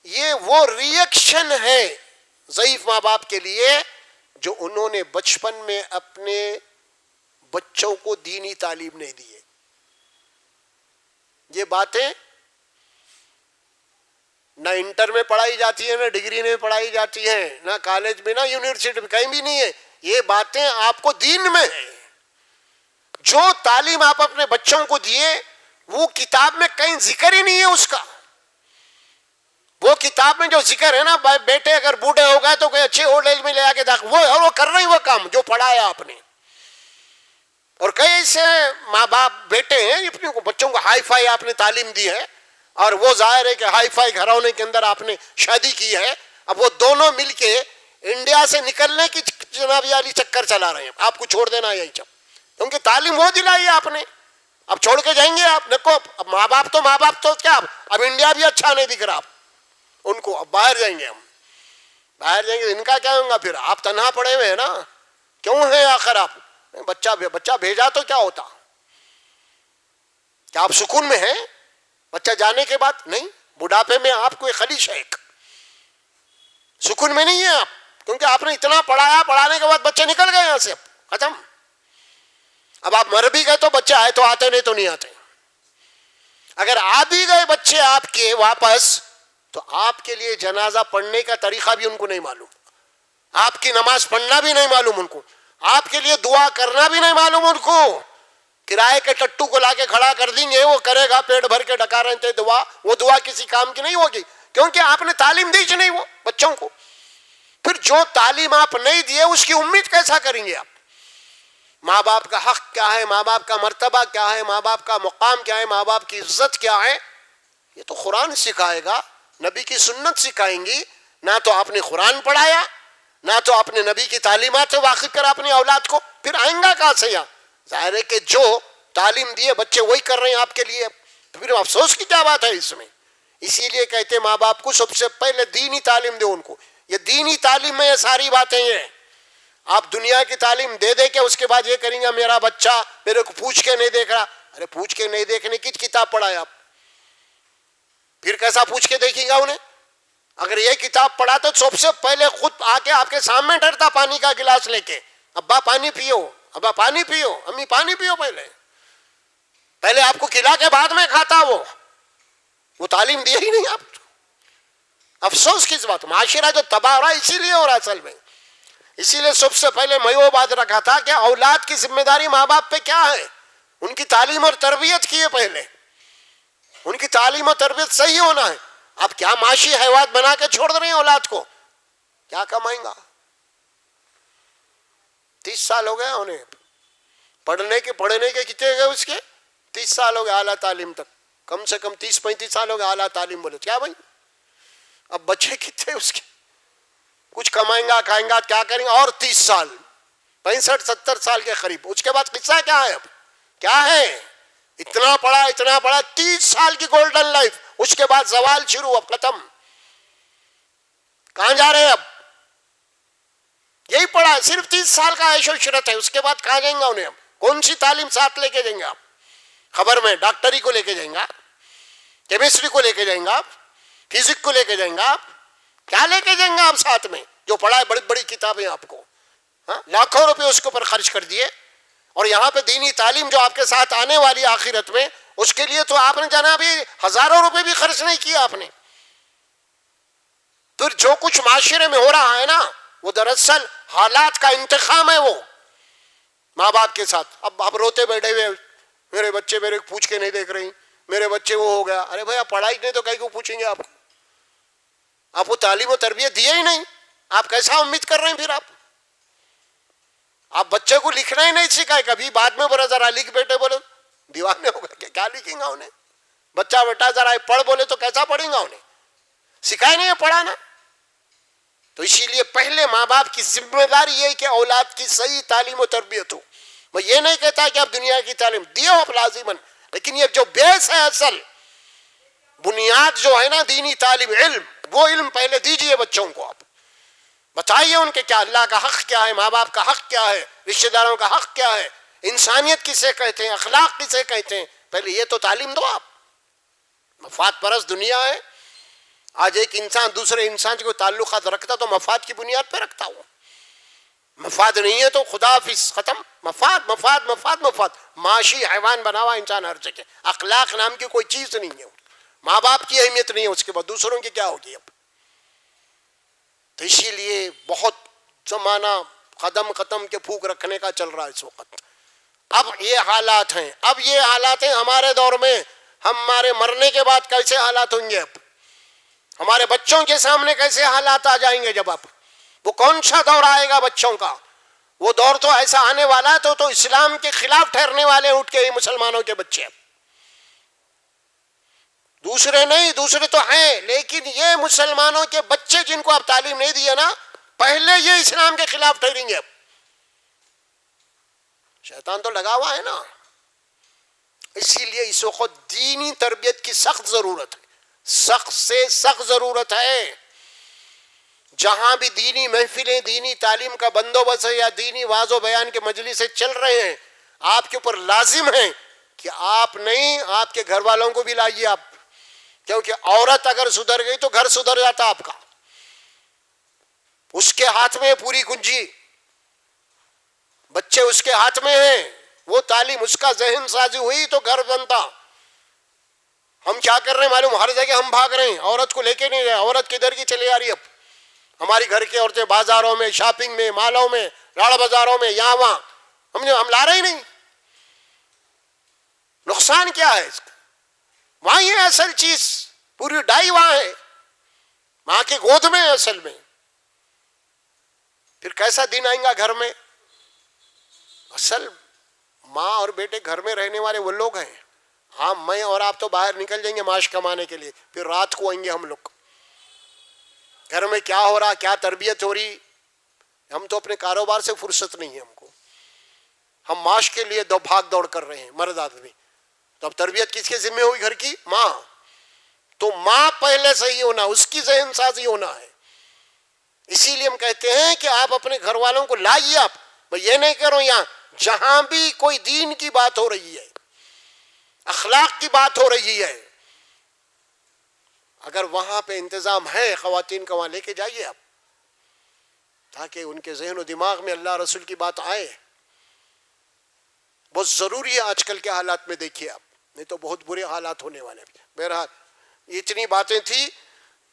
یہ وہ ریئیکشن ہے ضعیف ماں باپ کے لیے جو انہوں نے بچپن میں اپنے بچوں کو دینی تعلیم نہیں دی ہے. یہ باتیں نہ انٹر میں پڑھائی جاتی ہے، نہ ڈگری میں پڑھائی جاتی ہے، نہ کالج میں، نہ یونیورسٹی میں، کہیں بھی نہیں ہے. یہ باتیں آپ کو دین میں ہیں. جو تعلیم آپ اپنے بچوں کو دیے وہ کتاب میں کہیں ذکر ہی نہیں ہے اس کا. وہ کتاب میں جو ذکر ہے نا، بیٹے اگر بوڑھے ہو گئے تو کوئی اچھے اولڈ ایج میں لے آ کے وہ کر رہے ہیں وہ کام جو پڑھایا آپ نے. اور کئی ایسے ماں باپ بیٹے ہیں اپنے بچوں کو ہائی فائی آپ نے تعلیم دی ہے، اور وہ ظاہر ہے کہ ہائی فائی گھرانے کے اندر آپ نے شادی کی ہے. اب وہ دونوں مل کے انڈیا سے نکلنے کی جنابی والی چکر چلا رہے ہیں، آپ کو چھوڑ دینا یہی چپ، کیونکہ تعلیم وہ دلائی آپ نے. اب چھوڑ کے جائیں گے آپ؟ دیکھو اب ماں باپ تو کیا، اب انڈیا بھی اچھا نہیں دکھ رہا آپ ان کو. اب باہر جائیں گے، ہم باہر جائیں گے، ان کا کیا ہوگا پھر؟ آپ تنہا پڑے ہوئے ہیں نا. کیوں ہے آخر آپ بچہ بھیجا تو کیا ہوتا؟ کیا آپ سکون میں ہیں بچہ جانے کے بعد؟ نہیں، بڑھاپے میں آپ کو ایک خلیش ہے، ایک سکون میں نہیں ہے آپ، کیونکہ آپ نے اتنا پڑھایا، پڑھانے کے بعد بچے نکل گئے یہاں سے، ختم. اب آپ مر بھی گئے تو بچے آئے تو آتے، نہیں تو نہیں آتے. اگر آ بھی گئے بچے آپ کے واپس تو آپ کے لیے جنازہ پڑھنے کا طریقہ بھی ان کو نہیں معلوم، آپ کی نماز پڑھنا بھی نہیں معلوم ان کو، آپ کے لیے دعا کرنا بھی نہیں معلوم ان کو. کرائے کے ٹٹو کو لا کے کھڑا کر دیں گے، وہ کرے گا پیٹ بھر کے ڈکا رہتے دعا، وہ دعا کسی کام کی نہیں ہوگی، کیونکہ آپ نے تعلیم دی نہیں وہ بچوں کو. پھر جو تعلیم آپ نہیں دیے اس کی امید کیسا کریں گے آپ؟ ماں باپ کا حق کیا ہے، ماں باپ کا مرتبہ کیا ہے، ماں باپ کا مقام کیا ہے، ماں باپ کی عزت کیا ہے، یہ تو قرآن سکھائے گا، نبی کی سنت سکھائیں گی. نہ تو آپ نے قرآن پڑھایا، نہ تو آپ نے نبی کی تعلیمات سے واقف کرا اپنی اولاد کو، پھر آئیں گا کہاں سے یہاں؟ ظاہر ہے کہ جو تعلیم دیے بچے وہی کر رہے ہیں آپ کے لیے، تو پھر افسوس کی کیا بات ہے اس میں؟ اسی لیے کہتے ہیں ماں باپ کو سب سے پہلے دینی تعلیم دو ان کو. یہ دینی تعلیم میں یہ ساری باتیں ہیں. آپ دنیا کی تعلیم دے دے کے اس کے بعد یہ کریں گے میرا بچہ میرے کو پوچھ کے نہیں دیکھ رہا. ارے پوچھ کے نہیں دیکھنے کی کتاب پڑھا ہے آپ؟ پھر کیسا پوچھ کے دیکھیں گا انہیں؟ اگر یہ کتاب پڑھا تو سب سے پہلے خود آ کے آپ کے سامنے ڈرتا پانی کا گلاس لے کے, ابا پانی پیو, ابا پانی پیو, امی پانی پیو. پہلے آپ کو کھلا کے بعد میں کھاتا. وہ تعلیم دی ہی نہیں آپ. افسوس کس بات, معاشرہ جو تباہ ہو رہا ہے اسی لیے ہو رہا ہے اصل میں. اسی لیے سب سے پہلے میں وہ بات رکھا تھا کہ اولاد کی ذمہ داری ماں باپ پہ کیا ہے, ان کی تعلیم اور تربیت کی ہے. پہلے ان کی تعلیم اور تربیت صحیح ہونا ہے. آپ کیا معاشی حیوانات بنا کے چھوڑ رہے ہیں اولاد کو؟ کیا کمائیں گا؟ 30 سال ہو گئے انہیں پڑھنے کے کتنے گئے اس کے 30 سال ہو گئے اعلیٰ تعلیم تک, کم سے کم 30-35 سال ہو گئے اعلیٰ تعلیم بولے. کیا بھائی اب بچے کتنے اس کے, کچھ کمائیں گا کھائیں گا کیا کریں گے؟ اور 30 سال 65-70 سال کے قریب, اس کے بعد قصہ کیا ہے؟ اب کیا ہے؟ اتنا پڑا 30 سال کی گولڈن لائف, اس کے بعد زوال شروع, اب ختم. کہاں جا رہے ہیں اب؟ یہی پڑا صرف 30 سال کا عیش و عشرت ہے, اس کے بعد کہاں جائیں گا انہیں؟ اب کون سی تعلیم ساتھ لے کے جائیں گے آپ؟ خبر میں ڈاکٹری کو لے کے جائیں گا, کیمسٹری کو لے کے جائیں گا, آپ فزکس کو لے کے جائیں گا, آپ کیا لے کے جائیں گے آپ ساتھ میں؟ جو پڑھا ہے بڑی بڑی کتابیں آپ کو, لاکھوں روپے اس کے اوپر خرچ کر دیے, اور یہاں پہ دینی تعلیم جو آپ کے ساتھ آنے والی آخرت میں, اس کے لیے تو آپ نے جناب ہزاروں روپے بھی خرچ نہیں کیا آپ نے. تو جو کچھ معاشرے میں ہو رہا ہے نا, وہ دراصل حالات کا انتخاب ہے. وہ ماں باپ کے ساتھ اب آپ روتے بیٹھے ہوئے, میرے بچے میرے کو پوچھ کے نہیں دیکھ رہی, میرے بچے وہ ہو گیا. ارے بھائی آپ پڑھائی نہیں تو کہیں کو پوچھیں گے آپ کو؟ آپ کو تعلیم و تربیت دیے ہی نہیں, آپ کیسا امید کر رہے ہیں پھر؟ آپ بچے کو لکھنا ہی نہیں سکھائے کبھی, بعد میں بولا ذرا لکھ بیٹے, بولے دیوانے ہو گئے کیا لکھیں گا انہیں؟ بچہ بیٹا ذرا پڑھ بولے تو کیسا پڑھیں گا انہیں؟ سکھائے نہیں ہے پڑھانا. تو اسی لیے پہلے ماں باپ کی ذمہ داری یہ ہے کہ اولاد کی صحیح تعلیم و تربیت ہو. میں یہ نہیں کہتا کہ آپ دنیا کی تعلیم دیو آپ لازماً, لیکن یہ جو بیس ہے, اصل بنیاد جو ہے نا دینی تعلیم, علم, وہ علم پہلے دیجئے بچوں کو. آپ بتائیے ان کے کیا اللہ کا حق کیا ہے, ماں باپ کا حق کیا ہے, رشتہ داروں کا حق کیا ہے, انسانیت کسے کہتے ہیں, اخلاق کسے کہتے ہیں. پہلے یہ تو تعلیم دو آپ. مفاد پرست دنیا ہے. آج ایک انسان دوسرے انسان سے کوئی تعلقات رکھتا تو مفاد کی بنیاد پہ رکھتا ہوں. مفاد نہیں ہے تو خدا حافظ, ختم. مفاد مفاد مفاد مفاد, معاشی حیوان بنا ہوا انسان ہر جگہ. اخلاق نام کی کوئی چیز نہیں ہے, ماں باپ کی اہمیت نہیں ہے, اس کے بعد دوسروں کی کیا ہوگی اب؟ تو اسی لیے بہت زمانہ قدم کے پھونک رکھنے کا چل رہا ہے اس وقت. اب یہ حالات ہیں ہمارے دور میں. ہمارے مرنے کے بعد کیسے حالات ہوں گے؟ اب ہمارے بچوں کے سامنے کیسے حالات آ جائیں گے؟ جب اب وہ کون سا دور آئے گا بچوں کا؟ وہ دور تو ایسا آنے والا ہے تو اسلام کے خلاف ٹھہرنے والے اٹھ کے مسلمانوں کے بچے. دوسرے نہیں, دوسرے تو ہیں, لیکن یہ مسلمانوں کے بچے جن کو آپ تعلیم نہیں دیے نا, پہلے یہ اسلام کے خلاف ٹھہریں گے. اب شیطان تو لگا ہوا ہے نا. اسی لیے اس وقت دینی تربیت کی سخت ضرورت ہے, سخت سے سخت ضرورت ہے. جہاں بھی دینی محفلیں, دینی تعلیم کا بندوبست ہے یا دینی واعظ و بیان کے مجلسیں چل رہے ہیں, آپ کے اوپر لازم ہے کہ آپ نہیں, آپ کے گھر والوں کو بھی لائیے آپ. کیونکہ عورت اگر سدھر گئی تو گھر سدھر جاتا آپ کا. اس کے ہاتھ میں پوری کنجی, بچے اس کے ہاتھ میں ہیں, وہ تعلیم اس کا ذہن سازی ہوئی تو گھر بنتا. ہم کیا کر رہے ہیں معلوم؟ ہر جگہ ہم بھاگ رہے ہیں, عورت کو لے کے نہیں گئے. عورت کدھر کی چلی آ رہی ہے اب؟ ہماری گھر کی عورتیں بازاروں میں, شاپنگ میں, مالوں میں, راڑ بازاروں میں, یہاں وہاں, ہم لا رہے ہی نہیں. نقصان کیا ہے اس کا؟ وہاں یہ اصل چیز پوری ڈائی وہاں ہے, ماں کی گود میں اصل میں. پھر کیسا دن آئیں گا گھر میں؟ اصل ماں اور بیٹے گھر میں رہنے والے وہ لوگ ہیں. ہاں, میں اور آپ تو باہر نکل جائیں گے معاش کمانے کے لیے, پھر رات کو آئیں گے ہم لوگ. گھر میں کیا ہو رہا, کیا تربیت ہو رہی, ہم تو اپنے کاروبار سے فرصت نہیں ہے ہم کو. ہم معاش کے لیے بھاگ دوڑ کر رہے ہیں مرد آدمی. تو اب تربیت کس کے ذمہ ہوئی؟ گھر کی ماں. تو ماں پہلے صحیح ہونا, اس کی ذہن سازی ہونا ہے. اسی لیے ہم کہتے ہیں کہ آپ اپنے گھر والوں کو لائیے. آپ میں یہ نہیں کہہ رہا ہوں، یہاں جہاں بھی کوئی دین کی بات ہو رہی ہے، اخلاق کی بات ہو رہی ہے، اگر وہاں پہ انتظام ہے خواتین کا، وہاں لے کے جائیے آپ، تاکہ ان کے ذہن و دماغ میں اللہ رسول کی بات آئے. بہت ضروری ہے آج کل کے حالات میں. دیکھیے آپ، نہیں تو بہت برے حالات ہونے والے. بہرحال یہ اتنی باتیں تھی.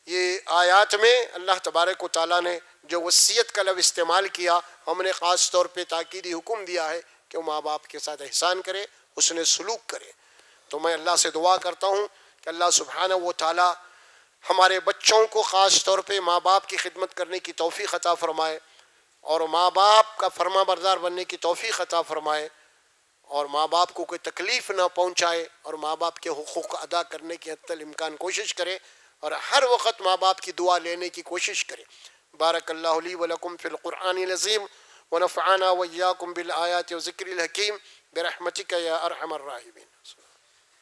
یہ آیات میں اللہ تبارک و تعالیٰ نے جو وصیت کا لفظ استعمال کیا، ہم نے خاص طور پہ تاکیدی حکم دیا ہے کہ وہ ماں باپ کے ساتھ احسان کرے، حسن سلوک کرے. تو میں اللہ سے دعا کرتا ہوں کہ اللہ سبحانہ و تعالیٰ ہمارے بچوں کو خاص طور پہ ماں باپ کی خدمت کرنے کی توفیق عطا فرمائے، اور ماں باپ کا فرما بردار بننے کی توفیق عطا فرمائے، اور ماں باپ کو کوئی تکلیف نہ پہنچائے، اور ماں باپ کے حقوق ادا کرنے کی حتی الامکان کوشش کرے، اور ہر وقت ماں باپ کی دعا لینے کی کوشش کرے. بارک اللہ لی ولکم فی القرآن العظیم ونفعنا وإیاکم بالآیات وذکر الحکیم برحمتک یا ارحم الراحمین.